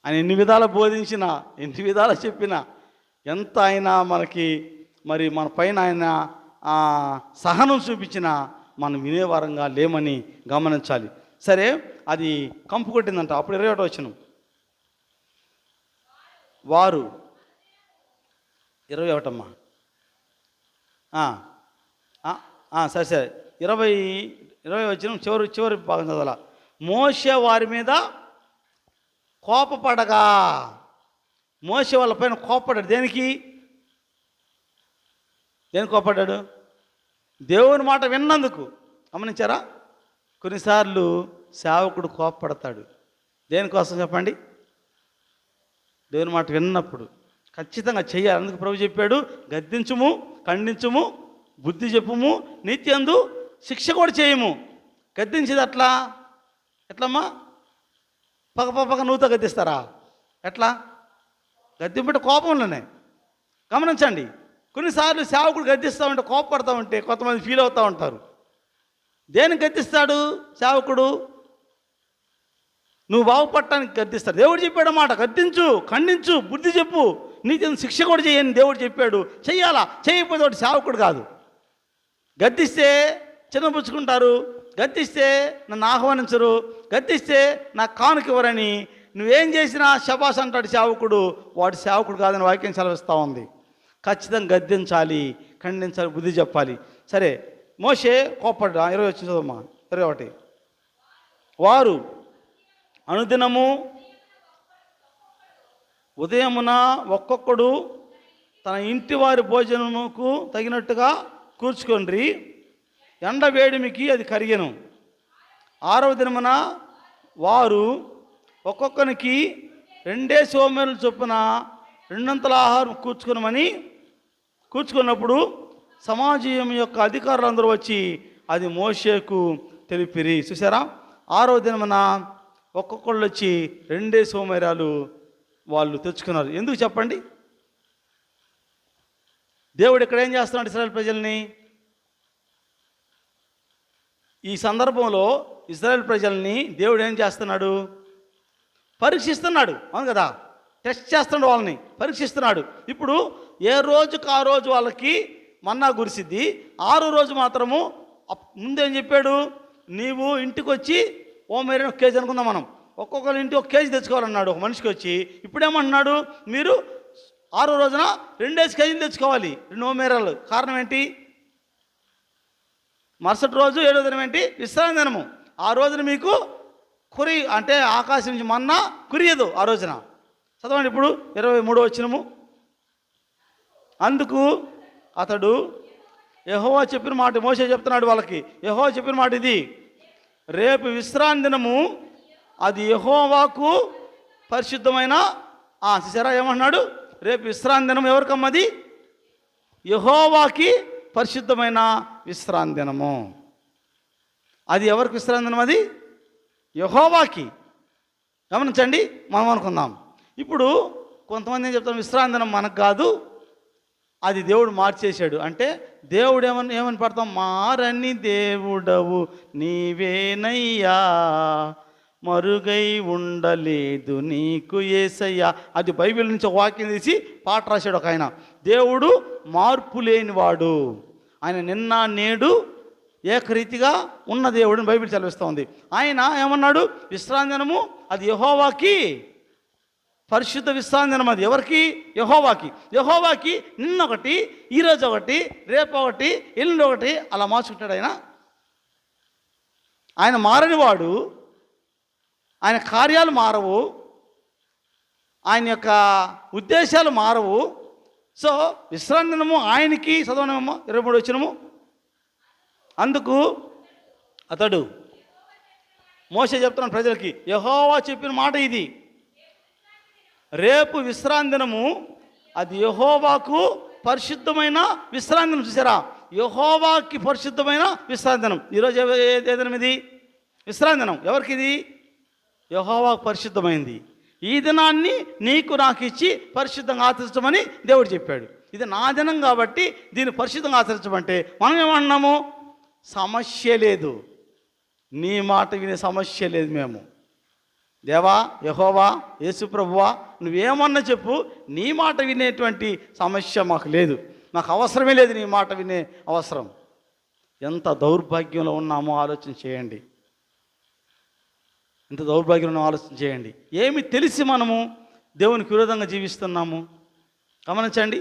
ఆయన ఎన్ని విధాలు బోధించినా, ఎన్ని విధాలు చెప్పినా, ఎంత అయినా మనకి మరి మన పైన ఆయన సహనం చూపించినా మనం వినేవారంగా లేమని గమనించాలి. సరే, అది కంపు కొట్టిందంట. అప్పుడు 21 వచనం, వారు 21 అమ్మా, సరే సరే 20 వచనం చివరి భాగం చదవాల. మోషే వారి మీద కోపపడగా, మోషే వాళ్ళ పైన కోపపడ్డాడు. దేనికి కోపడ్డాడు? దేవుని మాట విన్నందుకు. గమనించారా? కొన్నిసార్లు సేవకుడు కోపపడతాడు. దేనికోసం చెప్పండి? దేవుని మాట విన్నప్పుడు ఖచ్చితంగా చెయ్యాలి. అందుకు ప్రభు చెప్పాడు, గద్దించుము, ఖండించుము, బుద్ధి చెప్పుము, నీతియందు శిక్ష కూడా చేయము. గద్దించేది ఎట్లమ్మా? పక్క నువ్వుతో గద్దిస్తారా? ఎట్లా? గద్దింపంటే కోపంలోనే. గమనించండి, కొన్నిసార్లు సేవకుడు గద్దిస్తూ ఉంటే, కోపపడతా ఉంటే కొంతమంది ఫీల్ అవుతూ ఉంటారు. దేనికి గద్దిస్తాడు సేవకుడు? నువ్వు బాగుపడటానికి గద్దిస్తాడు. దేవుడు చెప్పాడు మాట, గద్దించు, ఖండించు, బుద్ధి చెప్పు, నీతి శిక్ష కూడా చేయని దేవుడు చెప్పాడు. చెయ్యాలా? చేయకపోతే వాడు సేవకుడు కాదు. గద్దిస్తే చిన్నపుచ్చుకుంటారు, గద్దిస్తే నన్ను ఆహ్వానించరు, గద్దిస్తే నాకు కానుక ఇవ్వరని నువ్వేం చేసినా శబాస్ అంటాడు సేవకుడు. వాడు సేవకుడు కాదని వాక్యం సెలవిస్తూ ఉంది. ఖచ్చితంగా గద్దించాలి, ఖండించాలి, బుద్ధి చెప్పాలి. సరే, మోషే కోపడ్డా. 21 వారు అనుదినము ఉదయమున ఒక్కొక్కడు తన ఇంటి వారి భోజనముకు తగినట్టుగా కూర్చుకొండ్రి, ఎండ వేడిమికి అది కరిగెను. 6వ దినమున వారు ఒక్కొక్కరికి 2 సోమరులు చొప్పున 2 ఆహారం కూర్చుకున్నప్పుడు సమాజం యొక్క అధికారులందరూ వచ్చి అది మోషేకు తెలిపిరి. చూసారా? 6వ దినమున ఒక్కొక్కళ్ళు వచ్చి 2 సోమరాలు వాళ్ళు తెచ్చుకున్నారు. ఎందుకు చెప్పండి? దేవుడు ఇక్కడ ఏం చేస్తున్నాడు ఇశ్రాయేల్ ప్రజల్ని? ఈ సందర్భంలో ఇశ్రాయేల్ ప్రజల్ని దేవుడు ఏం చేస్తున్నాడు? పరీక్షిస్తున్నాడు. అవును కదా? టెస్ట్ చేస్తున్నాడు, వాళ్ళని పరీక్షిస్తున్నాడు. ఇప్పుడు ఏ రోజుకు ఆ రోజు వాళ్ళకి మన్నా కురిసిద్ది. 6వ రోజు మాత్రము ముందేం చెప్పాడు? నీవు ఇంటికి వచ్చి ఓమేరైనా 1 కేజీ అనుకుందాం మనం, ఒక్కొక్కరి ఇంటి 1 కేజీ తెచ్చుకోవాలన్నాడు ఒక మనిషికి వచ్చి. ఇప్పుడేమంటున్నాడు? మీరు 6వ రోజున 2 కేజీలు తెచ్చుకోవాలి, 2 ఓమేరాలు. కారణం ఏంటి? మరుసటి రోజు 7వ దినం ఏంటి? విశ్రాంతి దినము. ఆ రోజున మీకు అంటే ఆకాశం నుంచి మన్నా కురియదు ఆ రోజున. చదవండి ఇప్పుడు 23వ వచనము. అందుకు అతడు యెహోవా చెప్పిన మాట, మోషే చెప్తున్నాడు వాళ్ళకి, యెహోవా చెప్పిన మాట ఇది, రేపు విశ్రాంతి దినము, అది యెహోవాకు పరిశుద్ధమైన. చూసారా ఏమంటున్నాడు? రేపు విశ్రాంతి దినం ఎవరికమ్మది? యెహోవాకి పరిశుద్ధమైన విశ్రాంతి దినము. అది ఎవరికి విశ్రాంతి దినం? అది యెహోవాకి. గమనించండి, మనం అనుకుందాం. ఇప్పుడు కొంతమంది ఏం చెప్తారు? విశ్రాంతి దినం మనకు కాదు, అది దేవుడు మార్చేశాడు. అంటే దేవుడు ఏమని పడతాం? మారని దేవుడవు నీవేనయ్యా, మరుగై ఉండలేదు నీకు యేసయ్యా. అది బైబిల్ నుంచి వాక్యం తీసి పాట రాశాడు ఒక ఆయన. దేవుడు మార్పు లేనివాడు, ఆయన నిన్న నేడు ఏకరీతిగా ఉన్న దేవుడిని బైబిల్ చదివిస్తూ ఉంది. ఆయన ఏమన్నాడు? విశ్రాంతి దినము అది యెహోవాకి పరిశుద్ధ విశ్రాంతి దినం. అది ఎవరికి? యెహోవాకి. యెహోవాకి నిన్నొకటి, ఈరోజు ఒకటి, రేపు ఒకటి, ఎల్లుండి ఒకటి, అలా మార్చుకుంటాడు ఆయన. ఆయన మారనివాడు, ఆయన కార్యాలు మారవు, ఆయన యొక్క ఉద్దేశాలు మారవు. సో విశ్రాంతి దినము ఆయనకి. చదవనమ్మా 23వ వచనము. అందుకు అతడు, మోషే చెప్తున్నాడు ప్రజలకి, యెహోవా చెప్పిన మాట ఇది, రేపు విశ్రాంతి దినము, అది యెహోవాకు పరిశుద్ధమైన విశ్రాంతి దినం. చూసారా? యెహోవాకి పరిశుద్ధమైన విశ్రాంతి దినం. ఈరోజు ఏ దినం ఇది? విశ్రాంతి దినం. ఎవరికి ఇది? యెహోవాకు పరిశుద్ధమైంది. ఈ దినాన్ని నీకు నాకు ఇచ్చి పరిశుద్ధంగా ఆచరించమని దేవుడు చెప్పాడు. ఇది నా దినం కాబట్టి దీన్ని పరిశుద్ధంగా ఆచరించమంటే మనం ఏమన్నాము? సమస్య లేదు, నీ మాట వినే సమస్య లేదు. మేము దేవా, యెహోవా, యేసు ప్రభువా, నువ్వేమన్నా చెప్పు, నీ మాట వినేటువంటి సమస్య మాకు లేదు, మాకు అవసరమే లేదు నీ మాట వినే అవసరం. ఎంత దౌర్భాగ్యంలో ఉన్నామో ఆలోచన చేయండి. ఎంత దౌర్భాగ్యంలో ఆలోచన చేయండి. ఏమి తెలిసి మనము దేవునికి విరోధంగా జీవిస్తున్నాము? గమనించండి.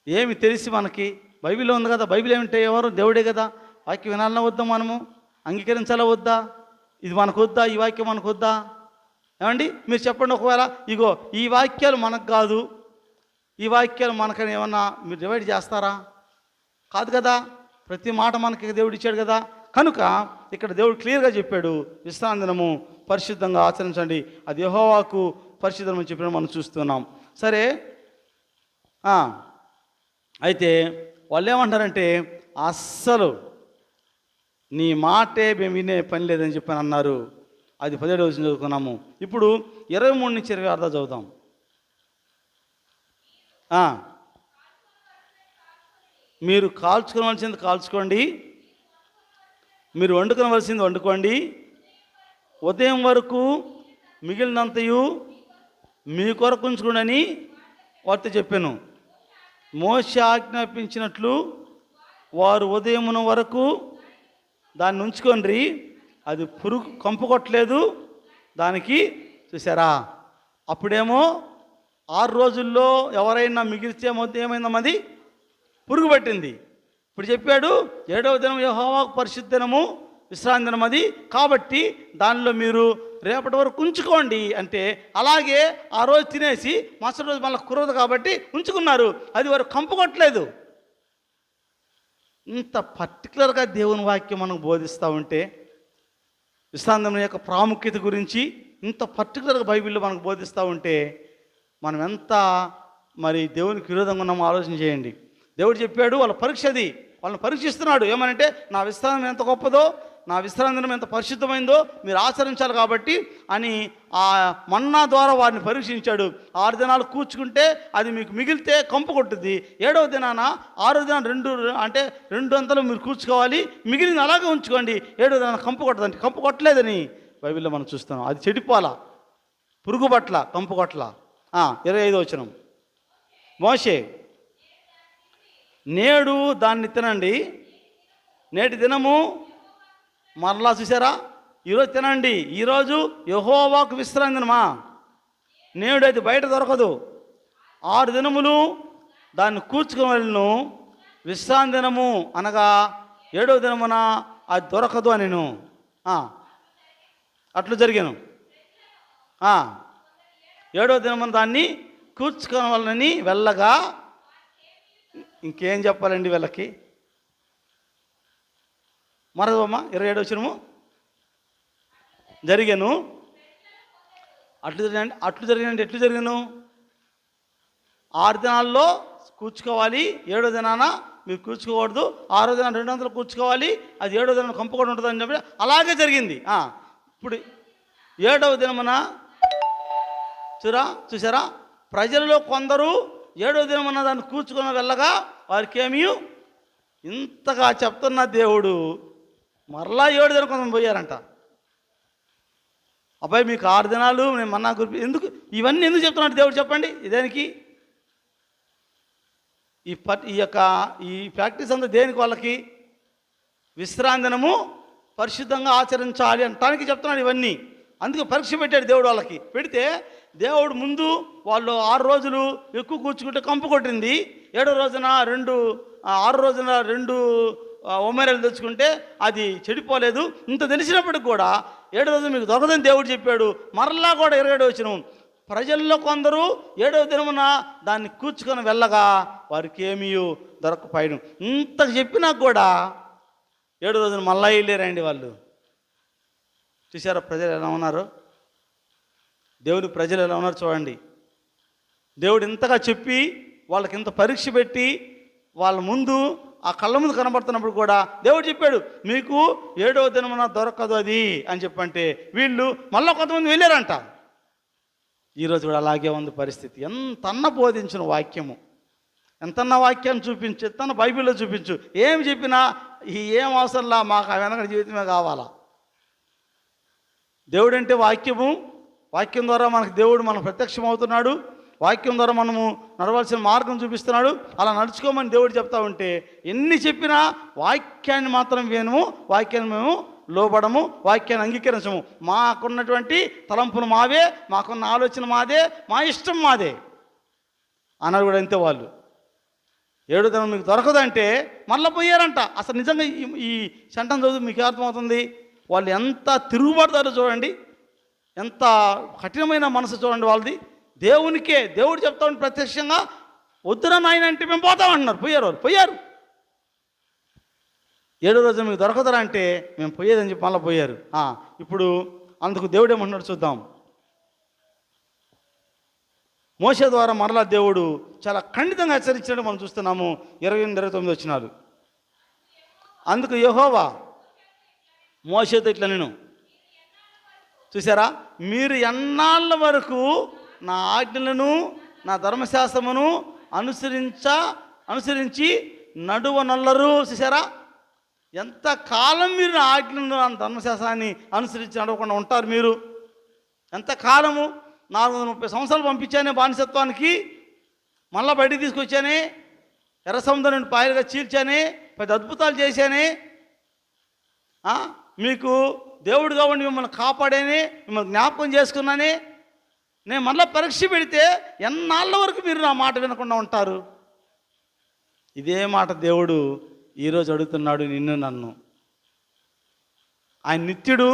ఏమి తెలిసి మనకి బైబిల్లో ఉంది కదా, బైబిల్ ఏమింటే ఎవరు? దేవుడే కదా. వాక్యం వినాలన్నా వద్దా? మనము అంగీకరించాలా వద్దా? ఇది మనకు వద్దా? ఈ వాక్యం మనకు వద్దా? ఏమండి మీరు చెప్పండి. ఒకవేళ ఇగో ఈ వాక్యాలు మనకు కాదు, ఈ వాక్యాలు మనకని ఏమన్నా మీరు డివైడ్ చేస్తారా? కాదు కదా. ప్రతి మాట మనకి దేవుడు ఇచ్చాడు కదా. కనుక ఇక్కడ దేవుడు క్లియర్గా చెప్పాడు, విశ్రాంతి దినము పరిశుద్ధంగా ఆచరించండి, అది యెహోవాకు పరిశుద్ధం అని చెప్పిన మనం చూస్తున్నాం. సరే, అయితే వాళ్ళు ఏమంటారంటే అస్సలు నీ మాటే మేము వినే పని లేదని చెప్పని అన్నారు. అది 17వ వచనం చదువుకున్నాము. ఇప్పుడు 23 నుంచి 26 దాకా చదువుదాం. మీరు కాల్చుకోవాల్సింది కాల్చుకోండి, మీరు వండుకోవలసింది వండుకోండి, ఉదయం వరకు మిగిలినంతయు మీ కొరకు ఉంచుకోండి వారితో చెప్పాను. మోషే ఆజ్ఞాపించినట్లు వారు ఉదయమున వరకు దాన్ని ఉంచుకోండి, అది పురుగు కంపు కొట్టలేదు దానికి. చూసారా? అప్పుడేమో 6 రోజుల్లో ఎవరైనా మిగిలితే ఏమైందన్నది పురుగు పట్టింది. ఇప్పుడు చెప్పాడు 7వ దినం యెహోవాకు పరిశుద్ధ దినము, విశ్రాంతి దినం అది, కాబట్టి దానిలో మీరు రేపటి వరకు ఉంచుకోండి అంటే, అలాగే ఆ రోజు తినేసి మరుసటి రోజు మళ్ళీ కురవదు కాబట్టి ఉంచుకున్నారు, అది వారు కంపు కొట్టలేదు. ఇంత పర్టికులర్గా దేవుని వాక్యం మనకు బోధిస్తూ ఉంటే, విశ్రాంతి యొక్క ప్రాముఖ్యత గురించి ఇంత పర్టికులర్గా బైబిల్లో మనకు బోధిస్తూ ఉంటే మనం ఎంత మరి దేవునికి విరోధంగా ఉన్నామో ఆలోచన చేయండి. దేవుడు చెప్పాడు, వాళ్ళ పరీక్ష అది, వాళ్ళని పరీక్షిస్తున్నాడు. ఏమనంటే నా విశ్రాంతి ఎంత గొప్పదో, నా విశ్రాంతి దినం ఎంత పరిశుద్ధమైందో మీరు ఆచరించాలి కాబట్టి అని ఆ మన్నా ద్వారా వారిని పరీక్షించాడు. 6 దినాలు కూర్చుకుంటే అది మీకు మిగిలితే కంపు కొట్టుద్ది. 7వ దినాన 6వ దినాన 2 అంతలు మీరు కూర్చుకోవాలి, మిగిలిన అలాగే ఉంచుకోండి, 7వ దినాన కంపు కొట్టదండి. కంపు కొట్టలేదని బైబిల్లో మనం చూస్తున్నాం. అది చెడిపోలా, పురుగు పట్ల, కంపు కొట్ల. 25వ వచనం, మోషే నేడు దాన్ని తినండి, నేటి దినము మరలా. చూసారా? ఈరోజు తినండి, ఈరోజు యెహోవాకు విశ్రాంతి దినమా, నేడు అది బయట దొరకదు, 6 దినములు దాన్ని కూర్చుకోవాలను, విశ్రాంతి దినము అనగా 7వ దినమున అది దొరకదు అని నేను అట్లు జరిగాను. 7వ దినమున దాన్ని కూర్చుకోవాలని వెళ్ళగా, ఇంకేం చెప్పాలండి వీళ్ళకి? మరదమ్మా 27వ వచనము, జరిగాను అట్లు జరిగినంటే ఎట్లు జరిగాను? 6 దినాల్లో కూర్చుకోవాలి, 7వ దినాన మీరు కూర్చుకోకూడదు, 6వ దినాన 200 కూర్చుకోవాలి, అది 7వ దినాన కంపు కూడా ఉంటుంది అని చెప్పి అలాగే జరిగింది. ఇప్పుడు 7వ దినమున చూసారా? ప్రజలలో కొందరు 7వ దినమున దాన్ని కూర్చుకొని వెళ్ళగా వారికి ఏమీ ఇంతగా చెప్తున్న దేవుడు మరలా 7 దినం కొంత పోయారంట. అబ్బాయి మీకు 6 దినాలు నేను మన్నా గురి ఎందుకు ఇవన్నీ ఎందుకు చెప్తున్నాడు దేవుడు చెప్పండి? ఇదేనికి ఈ ప్రాక్టీస్ అంతా దేనికి? వాళ్ళకి విశ్రాంతి దినము పరిశుద్ధంగా ఆచరించాలి అంటానికి చెప్తున్నాడు ఇవన్నీ. అందుకే పరీక్ష పెట్టాడు దేవుడు వాళ్ళకి. పెడితే దేవుడు ముందు వాళ్ళు 6 రోజులు ఎక్కువ కూర్చుకుంటే కంపు కొట్టింది, 7వ రోజున 6 రోజున 2 ఒమేరలు తెచ్చుకుంటే అది చెడిపోలేదు. ఇంత తెలిసినప్పటికి కూడా 7వ రోజు మీకు దొరకదని దేవుడు చెప్పాడు. మరలా కూడా 27వ వచనం, ప్రజల్లో కొందరు 7వ దినమున దాన్ని కూర్చుకొని వెళ్ళగా వారికి ఏమీ దొరకపోయాను. ఇంత చెప్పినా కూడా 7వ రోజున మళ్ళా వెళ్ళారండి వాళ్ళు. చూసారా ప్రజలు ఎలా ఉన్నారు? దేవుని ప్రజలు ఎలా ఉన్నారు చూడండి. దేవుడు ఇంతగా చెప్పి వాళ్ళకి ఇంత పరీక్ష పెట్టి వాళ్ళ ముందు ఆ కళ్ళ ముందు కనబడుతున్నప్పుడు కూడా దేవుడు చెప్పాడు, మీకు 7వ దినమున దొరకదు అది అని చెప్పంటే వీళ్ళు మళ్ళీ కొంతమంది వెళ్ళారంట. ఈరోజు కూడా అలాగే ఉంది పరిస్థితి. ఎంతన్న బోధించిన వాక్యము, ఎంతన్న వాక్యాన్ని చూపించు, ఎంతన్న బైబిల్లో చూపించు, ఏమి చెప్పినా ఏం అవసరంలా, మాకు ఆ వెనకటి జీవితమే కావాలా. దేవుడు అంటే వాక్యము, వాక్యం ద్వారా మనకు దేవుడు మనకు ప్రత్యక్షం అవుతున్నాడు, వాక్యం ద్వారా మనము నడవలసిన మార్గం చూపిస్తున్నాడు. అలా నడుచుకోమని దేవుడు చెప్తా ఉంటే ఎన్ని చెప్పినా వాక్యాన్ని మాత్రం వినము, వాక్యాన్ని మేము లోబడము, వాక్యాన్ని అంగీకరించము. మాకున్నటువంటి తలంపులు మావే, మాకున్న ఆలోచన మాదే, మా ఇష్టం మాదే అన్నారు కూడా అంతే. వాళ్ళు 7వ దినం మీకు దొరకదంటే మళ్ళీ పోయారంట. అసలు నిజంగా ఈ సెంటెన్స్ చదువు మీకు అర్థమవుతుంది. వాళ్ళు ఎంత తిరుగుబడతారో చూడండి, ఎంత కఠినమైన మనసు చూడండి వాళ్ళది. దేవునికే దేవుడు చెప్తా ఉంటే ప్రత్యక్షంగా వద్దురా నాయన అంటే మేము పోతామంటున్నారు. పోయారు. 7వ రోజు మీకు దొరకదురా అంటే మేము పోయేదని చెప్పి మళ్ళీ పోయారు. ఇప్పుడు అందుకు దేవుడు ఏమంటున్నాడు చూద్దాం. మోషే ద్వారా మరలా దేవుడు చాలా ఖండితంగా హెచ్చరించినట్టు మనం చూస్తున్నాము. 28-29 వచనాలు. అందుకు యెహోవా మోషేతో ఇట్లా, నేను చూసారా, మీరు ఎన్నాళ్ళ వరకు నా ఆజ్ఞలను నా ధర్మశాస్త్రమును అనుసరించి నడువనొల్లరు. చూసారా, ఎంతకాలం మీరు నా ఆజ్ఞలను నా ధర్మశాస్త్రాన్ని అనుసరించి నడవకుండా ఉంటారు మీరు? ఎంతకాలము? 430 సంవత్సరాలు పంపించానే బానిసత్వానికి, మళ్ళీ బయటికి తీసుకొచ్చానే, ఎర్ర సముద్రం నుండి పాయలుగా చీల్చానే, పెద్ద అద్భుతాలు చేశానే, మీకు దేవుడుగా ఉండి మిమ్మల్ని కాపాడానే, మిమ్మల్ని జ్ఞాపకం చేసుకున్నానే, నేను మళ్ళీ పరీక్ష పెడితే ఎన్నాళ్ళ వరకు మీరు నా మాట వినకుండా ఉంటారు? ఇదే మాట దేవుడు ఈరోజు అడుగుతున్నాడు నిన్ను నన్ను. ఆయన నిత్యుడు,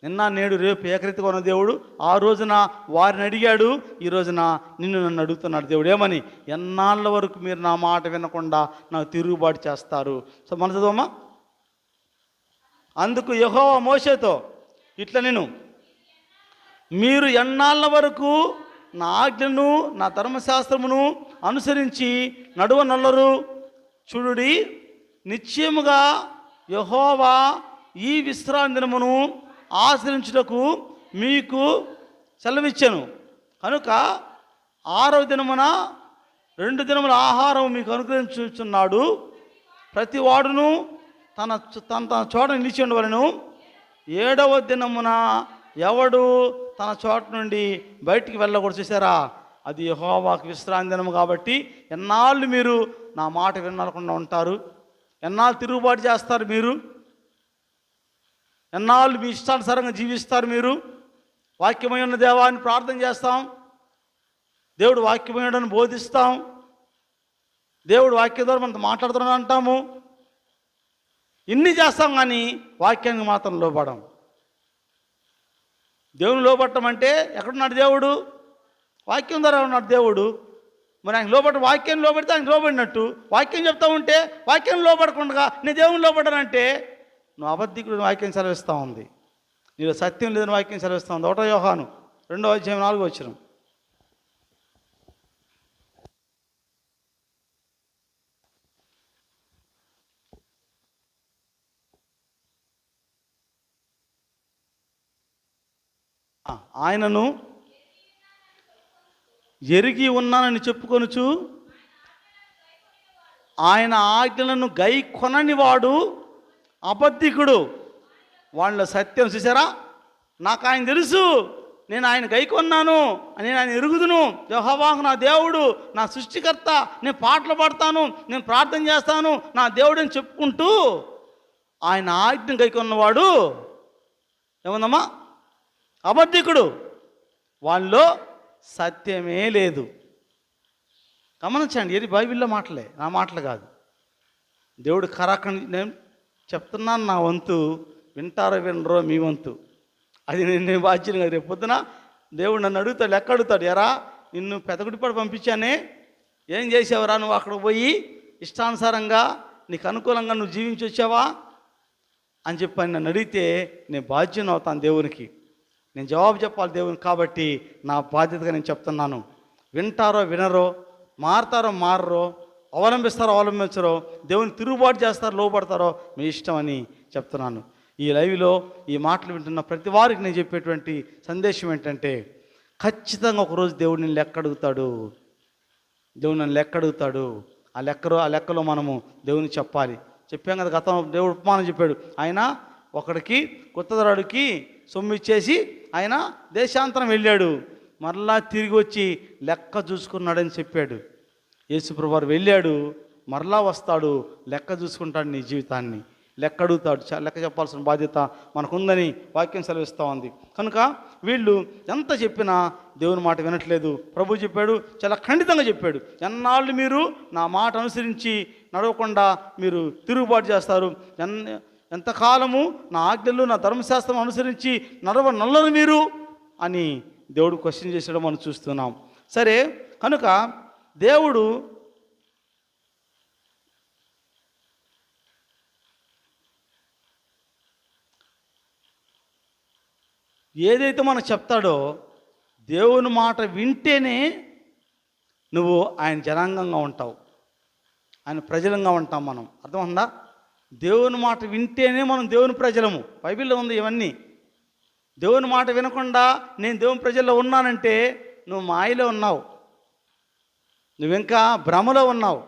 నిన్న నేడు రేపు ఏకరీతిగా ఉన్న దేవుడు. ఆ రోజున వారిని అడిగాడు, ఈ రోజున నిన్ను నన్ను అడుగుతున్నాడు దేవుడు. ఏమని? ఎన్నాళ్ళ వరకు మీరు నా మాట వినకుండా నాకు తిరుగుబాటు చేస్తారు? సో మన చదవమ్మా. అందుకు యెహోవా మోషేతో ఇట్లా, నేను మీరు ఎన్నాళ్ళ వరకు నా ఆజ్ఞను నా ధర్మశాస్త్రమును అనుసరించి నడువనొల్లరు? చూడుడి, నిశ్చయముగా యెహోవా ఈ విశ్రాంతి దినమును ఆచరించుటకు మీకు సెలవిచ్చాను కనుక 6వ దినమున 2 దినముల ఆహారం మీకు అనుగ్రహించుచున్నాడు. ప్రతి వాడును తన చోట నిలిచి ఉండవలెను. 7వ దినమున ఎవడు తన చోట నుండి బయటికి వెళ్ళకూడదు. చూసారా, అది యెహోవాకు విశ్రాంతి దినము కాబట్టి ఎన్నాళ్ళు మీరు నా మాట వినకుండా ఉంటారు? ఎన్నాళ్ళు తిరుగుబాటు చేస్తారు మీరు? ఎన్నాళ్ళు మీ ఇష్టానుసారంగా జీవిస్తారు మీరు? వాక్యమై ఉన్న దేవాన్ని ప్రార్థన చేస్తాం, దేవుడు వాక్యమయ్యని బోధిస్తాం, దేవుడు వాక్యం ద్వారా మనతో మాట్లాడుతున్నాడు అంటాము, ఇన్ని చేస్తాం, కానీ వాక్యానికి మాత్రం లోబడం. దేవుని లోబట్టం అంటే ఎక్కడున్నాడు దేవుడు? వాక్యం ద్వారా ఉన్నాడు దేవుడు. మరి ఆయన లోబడి, వాక్యం లోబడితే ఆయన లోబడినట్టు. వాక్యం చెప్తా ఉంటే వాక్యం లోబడకుండా నేను దేవుని లోబడ్డానంటే నువ్వు అబద్ధికుడు. వాక్యం సెలవిస్తూ ఉంది, నీలో సత్యం లేదని వాక్యం సెలవిస్తూ ఉంది. 1 యోహాను 2వ అధ్యాయం 4వ వచనం. ఆయనను ఎరిగి ఉన్నానని చెప్పుకొనుచు ఆయన ఆజ్ఞలను గై కొనని వాడు అబద్ధికుడు. వాళ్ళ సత్యం చూసారా, నాకు ఆయన తెలుసు, నేను ఆయన గైకొన్నాను, నేను ఆయన ఎరుగుదును, యెహోవాకు నా దేవుడు, నా సృష్టికర్త, నేను పాటలు పాడతాను, నేను ప్రార్థన చేస్తాను, నా దేవుడు అని చెప్పుకుంటూ ఆయన ఆజ్ఞ గైకొన్నవాడు ఏమన్నామా? అబద్ధికుడు. వాళ్ళలో సత్యమే లేదు. గమనించండి, ఇది బైబిల్లో మాటలే, నా మాటలు కాదు. దేవుడు ఖరాఖండి నేను చెప్తున్నాను, నా వంతు వింటారో వినరో మీ వంతు, అది నేను బాధ్యత కాదు. రేపు పొద్దున దేవుడు నన్ను అడుగుతాడు, లెక్క అడుగుతాడు, ఎరా నిన్ను పెదగుడిపాడు పంపించానే, ఏం చేసావురా నువ్వు? అక్కడ పోయి ఇష్టానుసారంగా నీకు అనుకూలంగా నువ్వు జీవించి వచ్చావా అని చెప్పని నన్ను అడిగితే నేను బాధ్యత అవుతాను దేవునికి, నేను జవాబు చెప్పాలి దేవునికి. కాబట్టి నా బాధ్యతగా నేను చెప్తున్నాను. వింటారో వినరో, మారతారో మారరో, అవలంబిస్తారో అవలంబించరో, దేవుని తిరుగుబాటు చేస్తారో లోపడతారో మీ ఇష్టం అని చెప్తున్నాను. ఈ లైవ్లో ఈ మాటలు వింటున్న ప్రతి వారికి నేను చెప్పేటువంటి సందేశం ఏంటంటే, ఖచ్చితంగా ఒకరోజు దేవుడు నిన్ను లెక్క అడుగుతాడు. దేవుడు నన్ను లెక్క అడుగుతాడు. ఆ లెక్కలో మనము దేవునికి చెప్పాలి. చెప్పాం కదా, గతంలో దేవుడు ఉపమానం చెప్పాడు. ఆయన ఒకడికి కొత్తదరాడికి సొమ్ము ఇచ్చేసి ఆయన దేశాంతరం వెళ్ళాడు. మరలా తిరిగి వచ్చి లెక్క చూసుకున్నాడని చెప్పాడు. యేసుప్రభువారు వెళ్ళాడు, మరలా వస్తాడు, లెక్క చూసుకుంటాడు నీ జీవితాన్ని, లెక్క అడుగుతాడు. లెక్క చెప్పాల్సిన బాధ్యత మనకుందని వాక్యం సెలవిస్తూ ఉంది. కనుక వీళ్ళు ఎంత చెప్పినా దేవుని మాట వినట్లేదు. ప్రభు చెప్పాడు, చాలా ఖండితంగా చెప్పాడు, ఎన్నాళ్ళు మీరు నా మాట అనుసరించి నడవకుండా మీరు తిరుగుబాటు చేస్తారు, ఎంతకాలము నా ఆజ్ఞలు నా ధర్మశాస్త్రం అనుసరించి నల్లరు మీరు అని దేవుడు క్వశ్చన్ చేసేయడం మనం చూస్తున్నాం. సరే, కనుక దేవుడు ఏదైతే మనకు చెప్తాడో, దేవుని మాట వింటేనే నువ్వు ఆయన జనాంగంగా ఉంటావు, ఆయన ప్రజలంగా ఉంటాం మనం. అర్థమవుతుందా? దేవుని మాట వింటేనే మనం దేవుని ప్రజలము. బైబిల్లో ఉంది ఇవన్నీ. దేవుని మాట వినకుండా నేను దేవుని ప్రజల్లో ఉన్నానంటే నువ్వు మాయలో ఉన్నావు, నువ్వు ఇంకా భ్రమలో ఉన్నావు.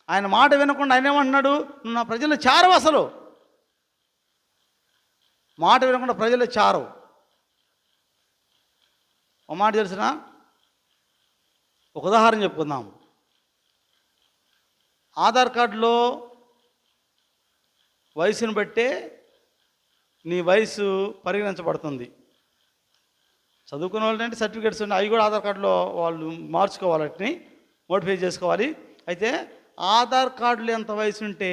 ఆయన మాట వినకుండా ఆయన ఏమంటున్నాడు, నువ్వు నా ప్రజల్లో చారవు. అసలు మాట వినకుండా ప్రజల్లో చారవు. ఒక మాట తెలిసిన, ఒక ఉదాహరణ చెప్పుకుందాం. ఆధార్ కార్డులో వయసును బట్టే నీ వయసు పరిగణించబడుతుంది. చదువుకునే వాళ్ళంటే సర్టిఫికేట్స్ ఉన్నాయి, అవి కూడా ఆధార్ కార్డులో వాళ్ళు మార్చుకోవాలి, వాటిని మోడిఫై చేసుకోవాలి. అయితే ఆధార్ కార్డులో ఎంత వయసు ఉంటే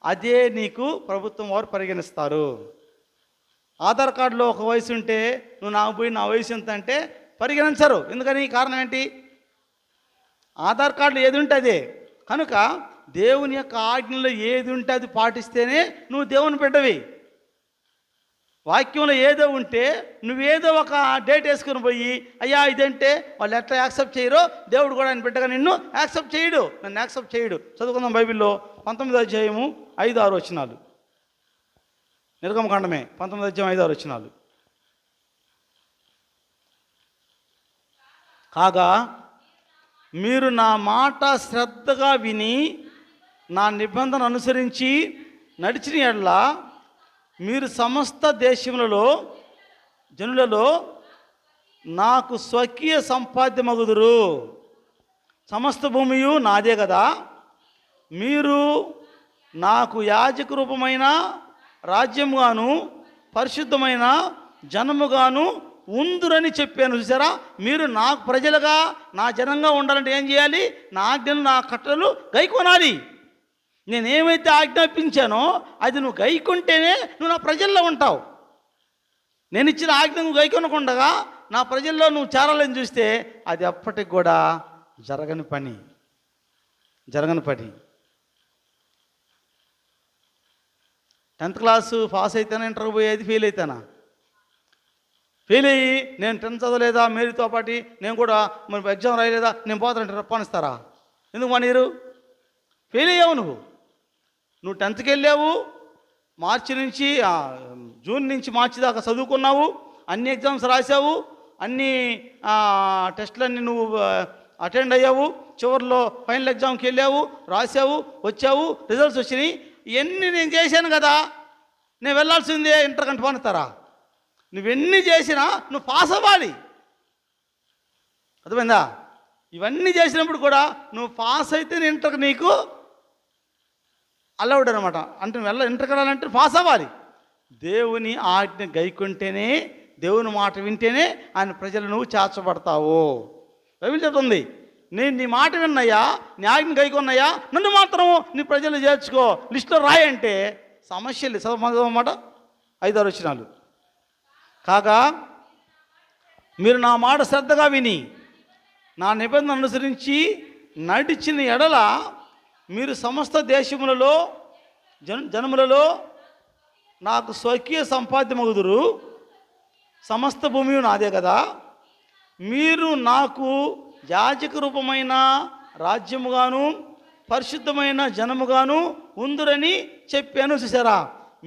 అదే నీకు ప్రభుత్వం వారు పరిగణిస్తారు. ఆధార్ కార్డులో ఒక వయసు ఉంటే నువ్వు నాకు పోయి నా వయసు ఎంత అంటే పరిగణించరు. ఎందుకని? కారణం ఏంటి? ఆధార్ కార్డులో ఏది ఉంటే అదే. కనుక దేవుని యొక్క ఆజ్ఞలో ఏది ఉంటే అది పాటిస్తేనే నువ్వు దేవుని బిడ్డవి. వాక్యంలో ఏదో ఉంటే నువ్వేదో ఒక డేట్ వేసుకుని పోయి అయ్యా ఇదంటే వాళ్ళు ఎట్లా యాక్సెప్ట్ చేయరో, దేవుడు కూడా ఆయన బిడ్డగా నిన్ను యాక్సెప్ట్ చేయడు, నన్ను యాక్సెప్ట్ చేయడు. చదువుకుందాం బైబిల్లో 19వ అధ్యాయము 5-6 వచనాలు. నిర్గమకాండమే 19వ అధ్యాయం 5-6 వచనాలు. కాగా మీరు నా మాట శ్రద్ధగా విని నా నిబంధన అనుసరించి నడిచిన యెడల మీరు సమస్త దేశములలో జనులలో నాకు స్వకీయ సంపాద్యమగుదురు. సమస్త భూమియు నాదే కదా. మీరు నాకు యాజక రూపమైన రాజ్యముగాను పరిశుద్ధమైన జనముగాను ఉందురని చెప్పాను. చూసారా? మీరు నాకు ప్రజలుగా నా జనంగా ఉండాలంటే ఏం చేయాలి? నా ఆజ్ఞలు నా కట్టడలు గైకొనాలి. నేనేమైతే ఆజ్ఞాపించానో అది నువ్వు గైకుంటేనే నువ్వు నా ప్రజల్లో ఉంటావు. నేను ఇచ్చిన ఆజ్ఞ నువ్వు గైకొనకుండగా నా ప్రజల్లో నువ్వు చేరాలని చూస్తే అది అప్పటికి కూడా జరగని పని. 10th క్లాసు పాస్ అయితేనే ఇంటర్వ్యూ పోయేది, ఫెయిల్ అయితేనా? ఫెయిల్ అయ్యి నేను 10th చదవలేదా, మేరీతో పాటు నేను కూడా మరి ఎగ్జామ్ రాయలేదా, నేను పోతానంటే రప్పనిస్తారా? ఎందుకు మనీరు? ఫెయిల్ అయ్యావు. నువ్వు 10th వెళ్ళావు, మార్చి నుంచి జూన్ నుంచి మార్చి దాకా చదువుకున్నావు, అన్ని ఎగ్జామ్స్ రాసావు, అన్ని టెస్టులన్నీ నువ్వు అటెండ్ అయ్యావు, చివరిలో ఫైనల్ ఎగ్జామ్కి వెళ్ళావు, రాసావు, వచ్చావు, రిజల్ట్స్ వచ్చినాయి. ఇవన్నీ నేను చేశాను కదా, నేను వెళ్ళాల్సిందే, ఇంటర్ కంటే పోనిస్తారా? నువ్వెన్ని చేసినా నువ్వు పాస్ అవ్వాలి. అర్థమైందా? ఇవన్నీ చేసినప్పుడు కూడా నువ్వు పాస్ అయితే ఇంటర్కి నీకు అలౌడ్ అనమాట. అంటే ఇంటర్కి వెళ్ళాలంటే పాస్ అవ్వాలి. దేవుని ఆజ్ఞ గైకుంటేనే, దేవుని మాట వింటేనే ఆయన ప్రజలు నువ్వు చేర్చబడతావు. బైబిల్ చెప్తుంది, నేను నీ మాట విన్నయ్యా, నీ ఆజ్ఞ గైకొన్నయ్యా, నన్ను మాత్రం నీ ప్రజలు చేర్చుకో, లిస్టులో రాయంటే సమస్య లేదు. చదవమాట 5-6 వచనాలు. కాగా మీరు నా మాట శ్రద్ధగా విని నా నిబంధన అనుసరించి నడిచిన ఎడల మీరు సమస్త దేశములలో జనములలో నాకు స్వకీయ సంపాద్యమగుదురు. సమస్త భూమి నాదే కదా. మీరు నాకు యాజక రూపమైన రాజ్యముగాను పరిశుద్ధమైన జనముగాను ఉందురని చెప్పాను. చూసారా,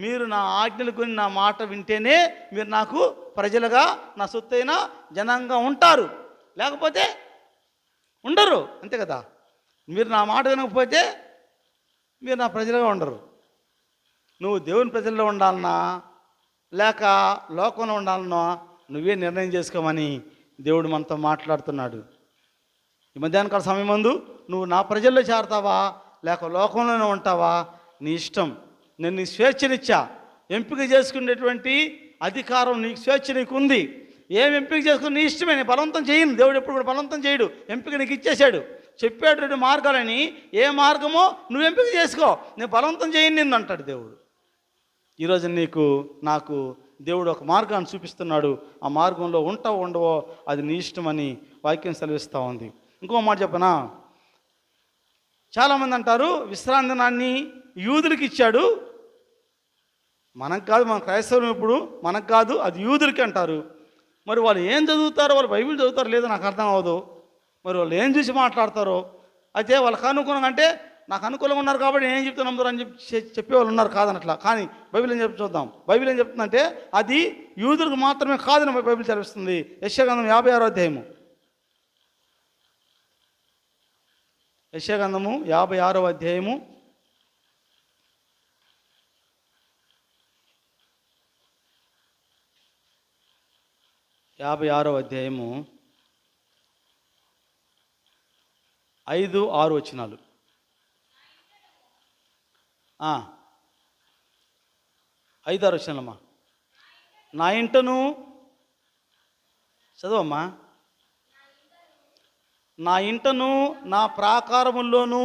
మీరు నా ఆజ్ఞలు కొని నా మాట వింటేనే మీరు నాకు ప్రజలుగా, నా సొత్తైన జనంగా ఉంటారు, లేకపోతే ఉండరు. అంతే కదా, మీరు నా మాట వినకపోతే మీరు నా ప్రజలుగా ఉండరు. నువ్వు దేవుని ప్రజల్లో ఉండాలన్నా లేక లోకంలో ఉండాలన్నా నువ్వే నిర్ణయం చేసుకోమని దేవుడు మనతో మాట్లాడుతున్నాడు. ఈ మధ్యాహ్నకాల సమయం ముందు నువ్వు నా ప్రజల్లో చేరతావా లేక లోకంలోనే ఉంటావా, నీ ఇష్టం. నేను నీ స్వేచ్ఛనిచ్చా, ఎంపిక చేసుకునేటువంటి అధికారం నీకు, స్వేచ్ఛ నీకు ఉంది. ఏం ఎంపిక చేసుకుని నీ ఇష్టమే, నేను బలవంతం చేయను. దేవుడు ఎప్పుడు కూడా బలవంతం చేయడు, ఎంపిక నీకు ఇచ్చేశాడు. చెప్పేటువంటి మార్గాలని ఏ మార్గమో నువ్వు ఎంపిక చేసుకో, నేను బలవంతం చేయను నిన్ను అంటాడు దేవుడు. ఈరోజు నీకు నాకు దేవుడు ఒక మార్గాన్ని చూపిస్తున్నాడు. ఆ మార్గంలో ఉంటావో ఉండవో అది నీ ఇష్టమని వాక్యం సెలవిస్తూ ఉంది. ఇంకో మాట చెప్పనా, చాలామంది అంటారు విశ్రాంతి దినాన్ని యూదులకి ఇచ్చాడు, మనకు కాదు, మన క్రైస్తవం ఇప్పుడు మనకు కాదు, అది యూదులకి అంటారు. మరి వాళ్ళు ఏం చదువుతారో, వాళ్ళు బైబిల్ చదువుతారో లేదో నాకు అర్థం అవ్వదు. మరి వాళ్ళు ఏం చూసి మాట్లాడతారో. అయితే వాళ్ళకి అనుకూలంగా, అంటే నాకు అనుకూలంగా ఉన్నారు కాబట్టి నేను ఏం చెప్తే నమ్ముతారు అని చెప్పేవాళ్ళు ఉన్నారు, కాదనట్లా. కానీ బైబిల్ ఏం చెప్పి చూద్దాం. బైబిల్ ఏం చెప్తుందంటే అది యూదులకు మాత్రమే కాదని బైబిల్ చదివిస్తుంది. యెషయా-గ్రంథం 56వ అధ్యాయము. యెషయా-గ్రంథము 56వ అధ్యాయము 56వ అధ్యాయము 5-6 వచనాలు. 5-6 వచనాలమ్మా. నా ఇంటను చదవమ్మా. నా ఇంటను నా ప్రాకారముల్లోనూ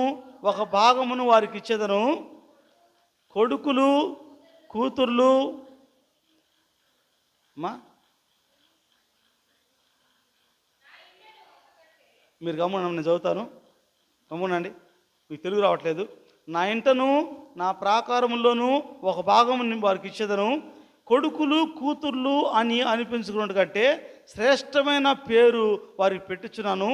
ఒక భాగమును వారికి ఇచ్చేదను, కొడుకులు కూతుర్లు అమ్మా మీరు గమ్మున, నేను చదువుతాను, గమ్మునండి, మీకు తెలుగు రావట్లేదు. నా ఇంటను నా ప్రాకారముల్లోనూ ఒక భాగమును వారికి ఇచ్చేదను, కొడుకులు కూతుర్లు అని అనిపించుకున్నట్టు కంటే శ్రేష్టమైన పేరు వారికి పెట్టుచున్నాను,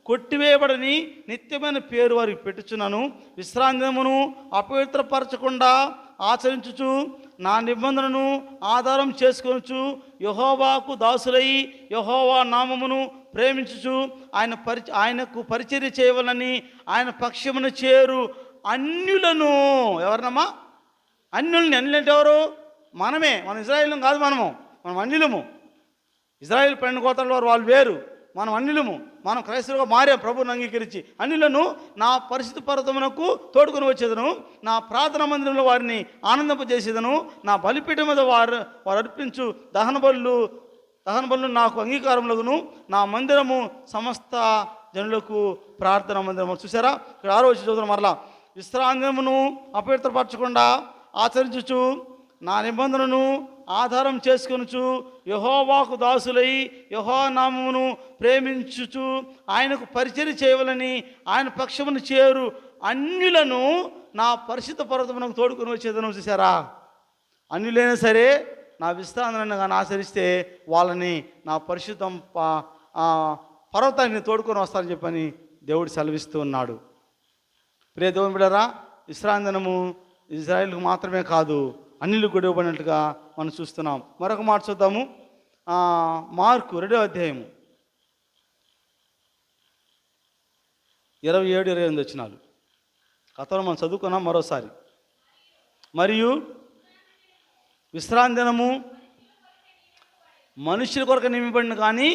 కొట్టివేయబడని నిత్యమైన పేరు వారికి పెట్టుచున్నాను. విశ్రాంతిమును అపవిత్రపరచకుండా ఆచరించుచు నా నిబంధనను ఆధారం చేసుకొనుచు యెహోవాకు దాసులై యెహోవా నామమును ప్రేమించుచు ఆయనకు పరిచర్య చేయవలని ఆయన పక్షమును చేరు అన్యులను. ఎవరినమ్మా? అన్యుల్ని. అన్యులంటే ఎవరు? మనమే. మన ఇజ్రాయేలు కాదు, మనం అన్యులము. ఇజ్రాయేల్ 12 గోత్రాల వారు వాళ్ళు వేరు, మనం అన్యులము. మనం క్రైస్తవులుగా మారాం ప్రభువుని అంగీకరించి. అన్యులను నా పరిశుద్ధ పర్వతమునకు తోడుకొని వచ్చేదను, నా ప్రార్థన మందిరంలో వారిని ఆనందింపజేసేదను, నా బలిపీఠం మీద వారు అర్పించు దహన బలులు నాకు అంగీకారములగును, నా మందిరము సమస్త జనులకు ప్రార్థన మందిరము. చూసారా, ఇక్కడ 6వ వచనం చదువుతున్నాం మరలా. విశ్రాంతిమును అపవిత్రపరచకుండా ఆచరించుచు నా నిబంధనను ఆధారం చేసుకొనుచు యెహోవాకు దాసులై యెహోవా నామమును ప్రేమించుచు ఆయనకు పరిచర్య చేయవలని ఆయన పక్షమును చేరు అన్యులను నా పరిశుద్ధ పర్వతమునకు తోడుకొని వచ్చేదను. చూసారా, అన్యులైనా సరే నా విశ్రాంతిని కానీ ఆచరిస్తే వాళ్ళని నా పరిశుద్ధం పర్వతాన్ని తోడుకొని వస్తారని చెప్పని దేవుడు సెలవిస్తూ ఉన్నాడు. ప్రియ దేవుని బిడ్డలారా, విశ్రాంతి దినము ఇజ్రాయేలుకు మాత్రమే కాదు, అన్యులకు కూడా ఇవ్వబడినట్టుగా మనం చూస్తున్నాం. మరొక మాట చూద్దాము. మార్కు 2వ అధ్యాయము 27-28 వచనాలు. కథలో మనం చదువుకున్నాం మరోసారి. మరియు విశ్రాంతి దినము మనుషుల కొరకు నియమింపబడిన, కానీ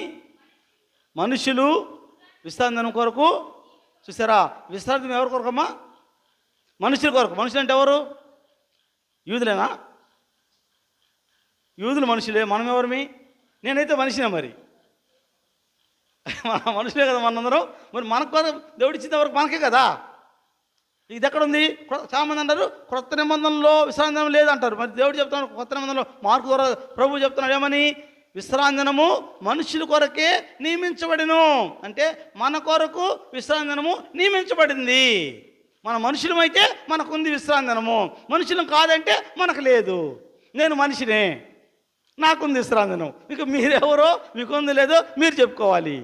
మనుషులు విశ్రాంతి దినం కొరకు. చూసారా, విశ్రాంతి దినం ఎవరి కొరకమ్మా? మనుషుల కొరకు. మనుషులు అంటే ఎవరు? యూదులేనా? యూదులు మనుషులే. మనం ఎవరిమి? నేనైతే మనిషినే. మరి మనుషులే కదా మనందరం. మరి మనకు దేవుడిచ్చిన వరకు మనకే కదా. ఇది ఎక్కడుంది? చాలామంది అంటారు క్రొత్త నిబంధనలో విశ్రాంతి దినం లేదంటారు. మరి దేవుడు చెప్తున్నాడు కొత్త నిబంధనలో, మార్కు ద్వారా ప్రభు చెప్తున్నాడు ఏమని? విశ్రాంతి దినము మనుషుల కొరకే నియమించబడిను. అంటే మన కొరకు విశ్రాంతి దినము నియమించబడింది. మన మనుషులమైతే మనకుంది విశ్రాంతి దినము, మనుషులం కాదంటే మనకు లేదు. నేను మనిషినే, నాకుంది విశ్రాంతి దినం. ఇక మీరెవరో, మీకుంది లేదో మీరు చెప్పుకోవాలి.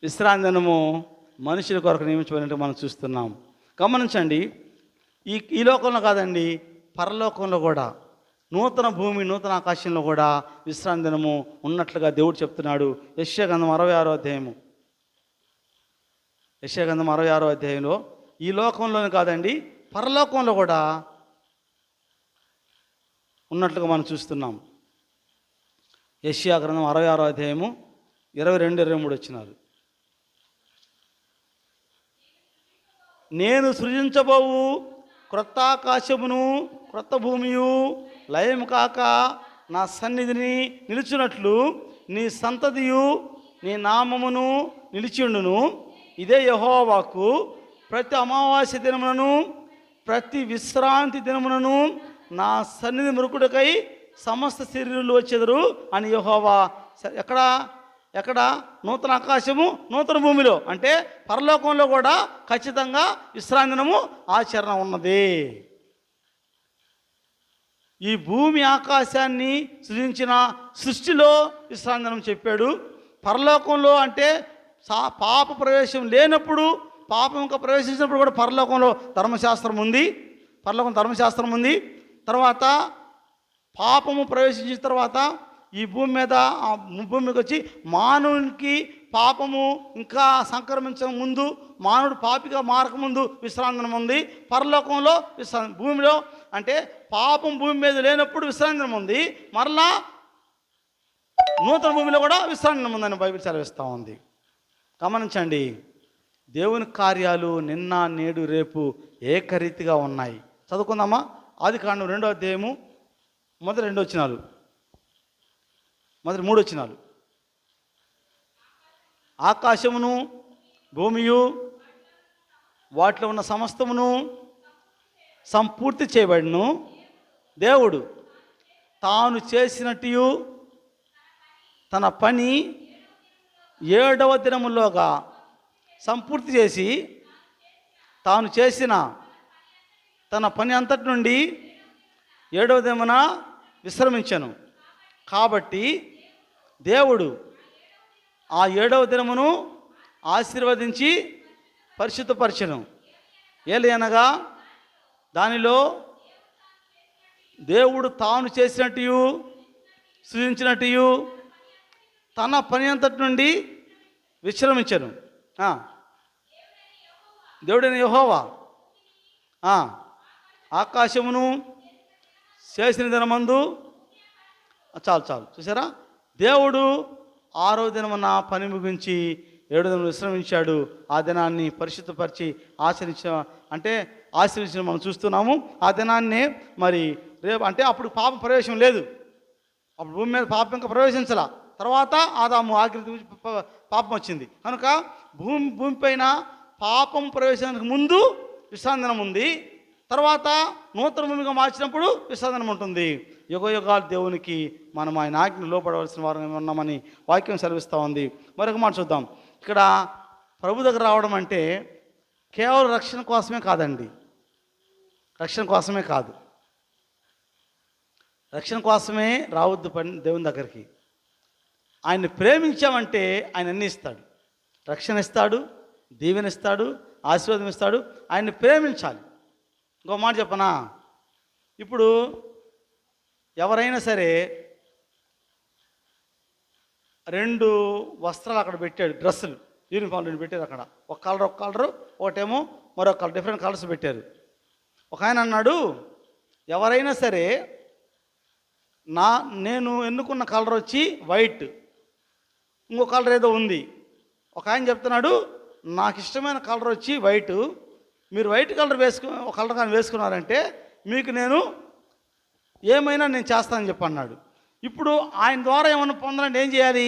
విశ్రాంతి దినము మనుషుల కొరకు నియమించబడినట్టు మనం చూస్తున్నాం. గమనించండి, ఈ లోకంలో కాదండి, పరలోకంలో కూడా, నూతన భూమి నూతన ఆకాశంలో కూడా విశ్రాంతి దినము ఉన్నట్లుగా దేవుడు చెప్తున్నాడు. యెషయా గ్రంథం 66వ అధ్యాయము, యెషయా గ్రంథం 66వ అధ్యాయంలో ఈ లోకంలోనే కాదండి, పరలోకంలో కూడా ఉన్నట్లుగా మనం చూస్తున్నాం. యెషయా గ్రంథం 66వ అధ్యాయము 22-23 వచ్చినారు. నేను సృజించబోవు క్రొత్త ఆకాశమును క్రొత్త భూమియు లయం కాక నా సన్నిధిని నిలుచున్నట్లు నీ సంతతియు నీ నామమును నిలిచిండును. ఇదే యెహోవా వాక్కు. ప్రతి అమావాస్య దినములను ప్రతి విశ్రాంతి దినములను నా సన్నిధి మురుకుడికై సమస్త శరీరులు వచ్చెదరు అని యెహోవా. ఎక్కడ నూతన ఆకాశము నూతన భూమిలో అంటే పరలోకంలో కూడా ఖచ్చితంగా విశ్రాంతి దినము ఆచరణ ఉన్నది. ఈ భూమి ఆకాశాన్ని సృజించిన సృష్టిలో విశ్రాంతి దినం చెప్పాడు. పరలోకంలో అంటే పాప ప్రవేశం లేనప్పుడు, పాపం ఇంకా ప్రవేశించినప్పుడు కూడా పరలోకంలో ధర్మశాస్త్రం ఉంది. పరలోకం ధర్మశాస్త్రం ఉంది. తర్వాత పాపము ప్రవేశించిన తర్వాత ఈ భూమి మీద, ఆ భూమి మీదకి వచ్చి మానవునికి పాపము ఇంకా సంక్రమించక ముందు, మానవుడు పాపిగా మారకముందు విశ్రాంతి దినం ఉంది. పరలోకంలో భూమిలో అంటే పాపం భూమి మీద లేనప్పుడు విశ్రాంతి దినం ఉంది. మరలా నూతన భూమిలో కూడా విశ్రాంతి దినం ఉందని బైబిల్ సెలవిస్తూ ఉంది. గమనించండి, దేవుని కార్యాలు నిన్న నేడు రేపు ఏకరీతిగా ఉన్నాయి. చదువుకుందామా? ఆదికాండం 2వ అధ్యాయము మొదటి 2 వచనాలు, మొదటి 3 వచనాలు. ఆకాశమును భూమియు వాటిలో ఉన్న సమస్తమును సంపూర్తి చేయబడిను. దేవుడు తాను చేసినట్టు తన పని 7వ దినములోగా సంపూర్తి చేసి, తాను చేసిన తన పని అంతటి నుండి 7వ దినమున విశ్రమించెను. కాబట్టి దేవుడు ఆ 7వ దినమును ఆశీర్వదించి పరిశుద్ధపరచెను. ఏలయనగా దానిలో దేవుడు తాను చేసినట్టు సృజించినట్టు తన పని అంతటి నుండి విశ్రమించెను. దేవుడైన యెహోవా ఆకాశమును చేసిన దినమందు, చాలు చూసారా, దేవుడు 6వ దినమున పని ముగించి 7వ దినం విశ్రమించాడు. ఆ దినాన్ని పరిశుద్ధపరిచి ఆశీర్వించిన మనం చూస్తున్నాము. ఆ దినాన్నే మరి రేపు అంటే అప్పుడు పాపం ప్రవేశం లేదు, అప్పుడు భూమి మీద పాపం ఇంకా ప్రవేశించాల. తర్వాత ఆదాము ఆకృతి పాపం వచ్చింది కనుక భూమి పైన పాపం ప్రవేశానికి ముందు విశ్రాంతి దినం ఉంది. తర్వాత నూతన భూమిగా మార్చినప్పుడు విశ్రాంతి దినం ఉంటుంది. యుగయుగాలు దేవునికి మనం ఆయన ఆజ్ఞ లోపడవలసిన వారు ఉన్నామని వాక్యం సెలవిస్తూ ఉంది. మరొక మాట చూద్దాం. ఇక్కడ ప్రభు దగ్గర రావడం అంటే కేవలం రక్షణ కోసమే కాదండి, రక్షణ కోసమే కాదు, రక్షణ కోసమే రావద్దు దేవుని దగ్గరికి. ఆయన్ని ప్రేమించామంటే ఆయన అన్నీ ఇస్తాడు, రక్షణ ఇస్తాడు, దీవెన ఇస్తాడు, ఆశీర్వాదం ఇస్తాడు. ఆయన్ని ప్రేమించాలి. ఇంకో మాట చెప్పనా, ఇప్పుడు ఎవరైనా సరే 2 వస్త్రాలు అక్కడ పెట్టాడు, డ్రెస్సులు యూనిఫామ్ 2 పెట్టారు అక్కడ, ఒక కలరు ఒకటేమో మరొక కలర్, డిఫరెంట్ కలర్స్ పెట్టారు. ఒక ఆయన అన్నాడు, ఎవరైనా సరే నేను ఎన్నుకున్న కలర్ వచ్చి వైట్, ఇంకో కలర్ ఏదో ఉంది. ఒక ఆయన చెప్తున్నాడు, నాకు ఇష్టమైన కలర్ వచ్చి వైట్, మీరు వైట్ కలర్ ఒక కలర్ కానీ వేసుకున్నారంటే మీకు నేను ఏమైనా నేను చేస్తానని చెప్పన్నాడు. ఇప్పుడు ఆయన ద్వారా ఏమన్నా పొందాలంటే ఏం చేయాలి?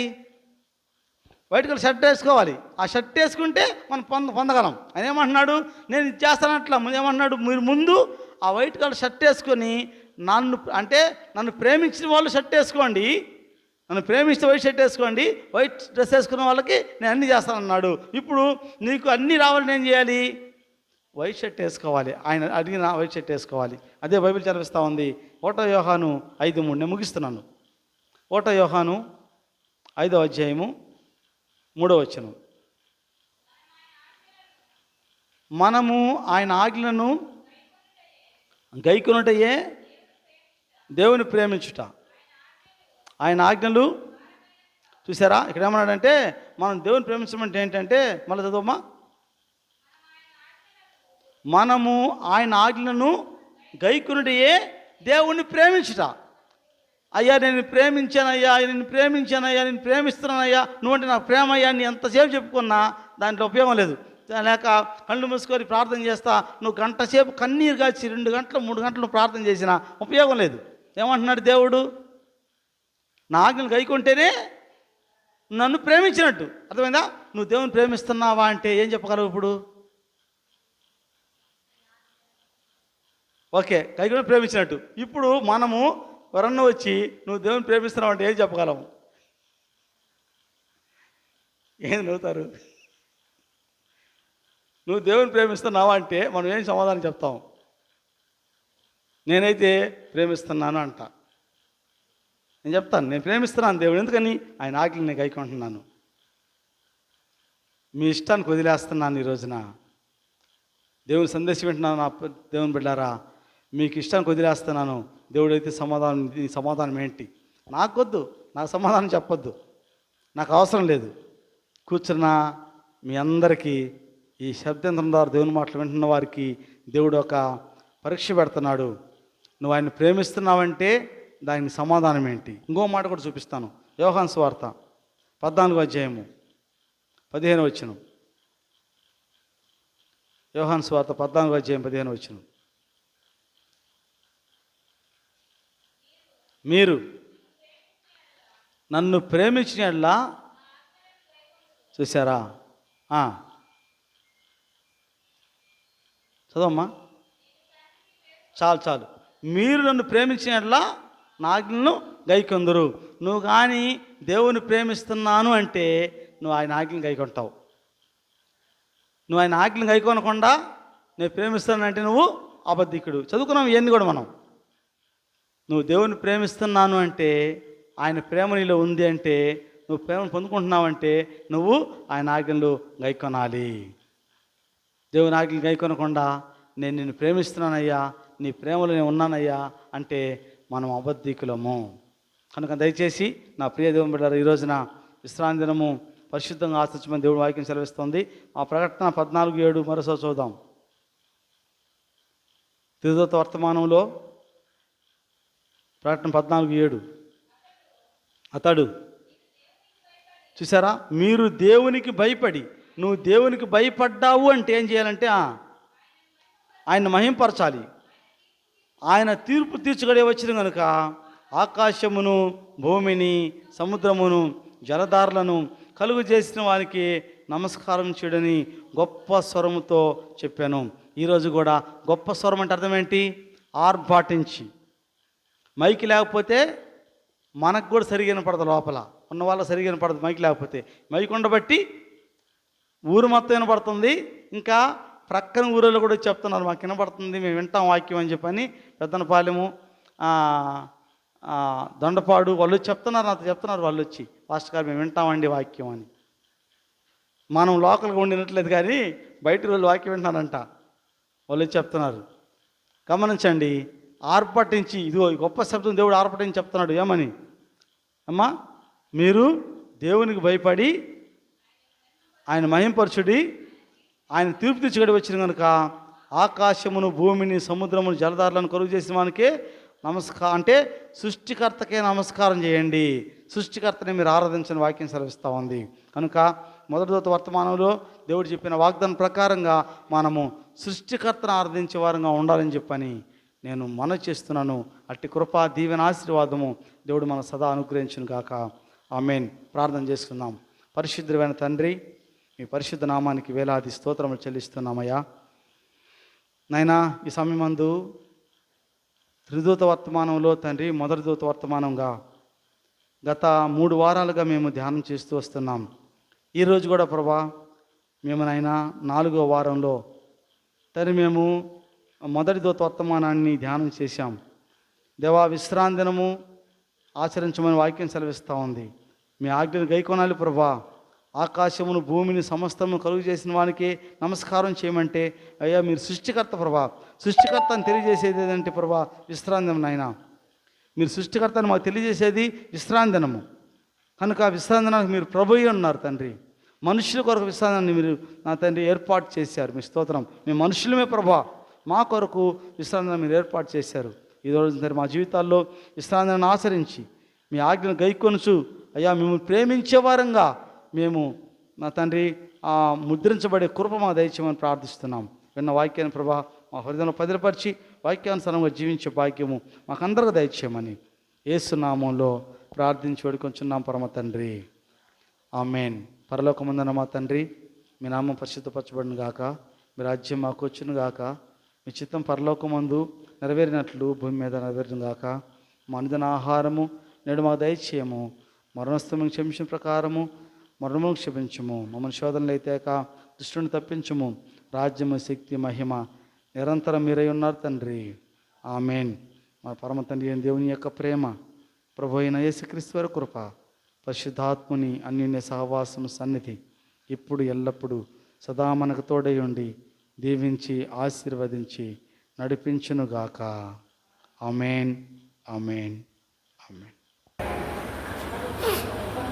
వైట్ కలర్ షర్ట్ వేసుకోవాలి. ఆ షర్ట్ వేసుకుంటే మనం పొందగలం. ఆయన ఏమంటున్నాడు, నేను ఇది చేస్తానట్లా ఏమంటున్నాడు, మీరు ముందు ఆ వైట్ కలర్ షర్ట్ వేసుకొని నన్ను ప్రేమించిన వాళ్ళు షర్ట్ వేసుకోండి, నన్ను ప్రేమిస్తే వైట్ షర్ట్ వేసుకోండి, వైట్ డ్రెస్ వేసుకున్న వాళ్ళకి నేను అన్నీ చేస్తానన్నాడు. ఇప్పుడు నీకు అన్నీ రావాలని ఏం చేయాలి? వైట్ షర్ట్ వేసుకోవాలి. ఆయన అడిగిన వైట్ షర్ట్ వేసుకోవాలి. అదే బైబిల్ చదివిస్తూ ఉంది. 1 యోహాను 5:3. నేను ముగిస్తున్నాను. 1 యోహాను 5వ అధ్యాయము 3వ వచనం. మనము ఆయన ఆజ్ఞలను గైకొనుటయే దేవుని ప్రేమించుట. ఆయన ఆజ్ఞలు చూసారా, ఇక్కడ ఏమన్నాడంటే మనం దేవుని ప్రేమించమంటే ఏంటంటే, మళ్ళీ చదవమ్మా, మనము ఆయన ఆజ్ఞలను గైకొనుటయే దేవుణ్ణి ప్రేమించుట. అయ్యా నేను ప్రేమించానయ్యా, నేను ప్రేమించానయ్యా, నేను ప్రేమిస్తున్నానయ్యా, నువ్వంటే నాకు ప్రేమ అయ్యా అని ఎంతసేపు చెప్పుకున్నా దాంట్లో ఉపయోగం లేదు. లేక కళ్ళు మూసుకొని ప్రార్థన చేస్తా, నువ్వు గంట సేపు కన్నీరు కాచి 2 గంటలు 3 గంటలు నువ్వు ప్రార్థన చేసినా ఉపయోగం లేదు. ఏమంటున్నాడు దేవుడు? నా ఆజ్ఞలు గైకుంటేనే నన్ను ప్రేమించినట్టు. అర్థమైందా? నువ్వు దేవుని ప్రేమిస్తున్నావా అంటే ఏం చెప్పగలవు ఇప్పుడు? ఓకే, గైకొని ప్రేమించినట్టు. ఇప్పుడు మనము ఎవరన్నా వచ్చి నువ్వు దేవుని ప్రేమిస్తున్నావు అంటే ఏం చెప్పగలము? ఏం నవ్వుతారు? నువ్వు దేవుని ప్రేమిస్తున్నావా అంటే మనం ఏం సమాధానం చెప్తాం? నేనైతే ప్రేమిస్తున్నాను అంట. నేను చెప్తాను, నేను ప్రేమిస్తున్నాను దేవుడు. ఎందుకని? ఆయన ఆజ్ఞలు నేను గైకుంటున్నాను. మీ ఇష్టానికి వదిలేస్తున్నాను. ఈ రోజున దేవుని సందేశం వింటున్నాను నా దేవుని బిడ్డారా, మీకు ఇష్టానికి వదిలేస్తున్నాను. దేవుడైతే సమాధానం ఏంటి? నాకొద్దు, నాకు సమాధానం చెప్పొద్దు, నాకు అవసరం లేదు. కూర్చున్న మీ అందరికీ ఈ శబ్దంతరం ద్వారా దేవుని మాటలు వింటున్న వారికి దేవుడు ఒక పరీక్ష పెడుతున్నాడు. నువ్వు ఆయన ప్రేమిస్తున్నావంటే దానికి సమాధానం ఏంటి? ఇంకో మాట కూడా చూపిస్తాను. యోహాను సువార్త 14వ అధ్యాయము 15వ వచనం. యోహాను సువార్త 14వ అధ్యాయం 15వ వచనం. మీరు నన్ను ప్రేమించిన యెడల, చూసారా? చదవమ్మా, చాలు. మీరు నన్ను ప్రేమించిన యెడల నా ఆజ్ఞలను గైకొందురు. నువ్వు కానీ దేవుని ప్రేమిస్తున్నాను అంటే నువ్వు ఆయన ఆజ్ఞలను గైకొంటావు. నువ్వు ఆయన ఆజ్ఞలను గైకొనకుండా నేను ప్రేమిస్తానంటే నువ్వు అబద్ధికుడు. చదువుకున్నాం ఇవన్నీ కూడా మనం. నువ్వు దేవుని ప్రేమిస్తున్నాను అంటే, ఆయన ప్రేమ నీలో ఉంది అంటే, నువ్వు ప్రేమను పొందుకుంటున్నావంటే నువ్వు ఆయన ఆజ్ఞలు గైకొనాలి. దేవుని ఆజ్ఞలు గైకొనకుండా నేను నిన్ను ప్రేమిస్తున్నానయ్యా, నీ ప్రేమలో నేను ఉన్నానయ్యా అంటే మనం అబద్ధికులము. కనుక దయచేసి నా ప్రియ దేవుని బిడ్డలారా, ఈ రోజున విశ్రాంతి దినము పరిశుద్ధంగా ఆచరించమని దేవుడు వాక్యం సెలవిస్తుంది. ఆ ప్రకటన 14:7 మరోసారి చూద్దాం. తిరుదూత వర్తమానంలో ప్రకటన 14:7. అతడు, చూసారా, మీరు దేవునికి భయపడి, నువ్వు దేవునికి భయపడ్డావు అంటే ఏం చేయాలంటే ఆయన మహింపరచాలి. ఆయన తీర్పు తీర్చుగడే వచ్చిన కనుక ఆకాశమును, భూమిని, సముద్రమును, జలధారలను కలుగు చేసిన వారికి నమస్కారం చేయడని గొప్ప స్వరముతో చెప్పాను. ఈరోజు కూడా గొప్ప స్వరం అంటే అర్థం ఏంటి? ఆర్భాటించి. మైకి లేకపోతే మనకు కూడా సరిగా వినపడదు, లోపల ఉన్న వాళ్ళ సరిగా వినపడదు మైకి లేకపోతే. మైకి ఉండబట్టి ఊరు మొత్తం వినపడుతుంది. ఇంకా ప్రక్కన ఊరిలో కూడా చెప్తున్నారు, మాకు వినపడుతుంది, మేము వింటాం వాక్యం అని చెప్పని. పెద్దనపాలెము, దొండపాడు వాళ్ళు చెప్తున్నారు, నాతో చెప్తున్నారు వాళ్ళు వచ్చి, పాస్టర్ గారు మేము వింటామండి వాక్యం అని. మనం లోకల్గా ఉండినట్లేదు కానీ బయట వాళ్ళు వాక్యం వింటున్నారంట, వాళ్ళు చెప్తున్నారు. గమనించండి, ఆర్భటించి, ఇదిగో గొప్ప శబ్దం దేవుడు ఆర్భటించి చెప్తున్నాడు. ఏమని? అమ్మా, మీరు దేవునికి భయపడి ఆయన మహింపరచుడి, ఆయన తీర్పు తీర్చుగడి వచ్చిన కనుక ఆకాశమును, భూమిని, సముద్రమును, జలధారలను కలుగు చేసిన వానికే నమస్కారం అంటే సృష్టికర్తకే నమస్కారం చేయండి. సృష్టికర్తని మీరు ఆరాధించని వాక్యం సెలవిస్తూ ఉంది. కనుక మొదటి దూత వర్తమానంలో దేవుడు చెప్పిన వాగ్దానం ప్రకారంగా మనము సృష్టికర్తను ఆరాధించే వారంగా ఉండాలని చెప్పని నేను మనవి చేస్తున్నాను. అట్టి కృపా దీవెన ఆశీర్వాదము దేవుడు మన సదా అనుగ్రహించును గాక. ఆమేన్. ప్రార్థన చేసుకుందాం. పరిశుద్ధమైన తండ్రి, మీ పరిశుద్ధ నామానికి వేలాది స్తోత్రములు చెల్లిస్తున్నామయ్యా. నైనా ఈ సమయమందు త్రిదూత వర్తమానంలో తండ్రి, మొదటి దూత వర్తమానంగా గత 3 వారాలుగా మేము ధ్యానం చేస్తూ వస్తున్నాం. ఈరోజు కూడా ప్రభా మేము నైనా 4వ వారంలో తండ్రి మేము మొదటి దూత వర్తమానాన్ని ధ్యానం చేశాం. దేవా, విశ్రాంతి దినము ఆచరించమని వాక్యం సెలవిస్తూ ఉంది. మీ ఆజ్ఞను గైకొనాలి ప్రభా. ఆకాశమును భూమిని సమస్తము కలుగు చేసిన వానికి నమస్కారం చేయమంటే, అయ్యా మీరు సృష్టికర్త ప్రభా, సృష్టికర్త అని తెలియజేసేది ఏదంటే ప్రభా విశ్రాంతి దినం నాయన. మీరు సృష్టికర్త అని మాకు తెలియజేసేది విశ్రాంతి దినము కనుక ఆ విశ్రాంతి దినానికి మీరు ప్రభుయే ఉన్నారు తండ్రి. మనుషుల కొరకు విశ్రాంతిని మీరు నా తండ్రి ఏర్పాటు చేశారు. మీ స్తోత్రం. మీ మనుషులమే ప్రభా, మా కొరకు విశ్రాంతిని మీరు ఏర్పాటు చేశారు. ఈరోజు సరే మా జీవితాల్లో విశ్రాంతిని ఆచరించి మీ ఆజ్ఞను గైకొనుచు అయ్యా మిమ్మల్ని ప్రేమించే వారంగా మేము నా తండ్రి ముద్రించబడే కృప మా దయచేయమని ప్రార్థిస్తున్నాం. విన్న వాక్యాన్ని ప్రభా మా హృదయంలో భద్రపరిచి వాక్యానుసారంగా జీవించే భాగ్యము మాకందరికీ దయచేయమని యేసు నామంలో ప్రార్థించి వేడుకొంచున్నాం పరమ తండ్రి. ఆమేన్. పరలోకమందున్న మా తండ్రి, మీ నామం పరిశుద్ధపరచబడును గాక, మీ రాజ్యం మాకు వచ్చును గాక, మీ చిత్తం పరలోకమందు నెరవేరినట్లు భూమి మీద నెరవేరును గాక. మా అనుదిన ఆహారము నేడు మాకు దయచేయము, మరణస్థము క్షమించిన ప్రకారము మరణమును క్షమించము, మమ్మల్ని శోధనలు అయితేక దుష్టుని తప్పించము, రాజ్యము శక్తి మహిమ నిరంతరం మీరై ఉన్నారు తండ్రి. ఆమేన్. మా పరమ తండ్రి అయిన దేవుని యొక్క ప్రేమ, ప్రభు అయిన యేసుక్రీస్తు వారి కృప, పరిశుద్ధాత్ముని అన్యోన్య సహవాసము సన్నిధి ఇప్పుడు ఎల్లప్పుడూ సదా మనకు తోడై ఉండి దీవించి ఆశీర్వదించి నడిపించునుగాక. ఆమేన్. ఆమేన్. ఆమేన్.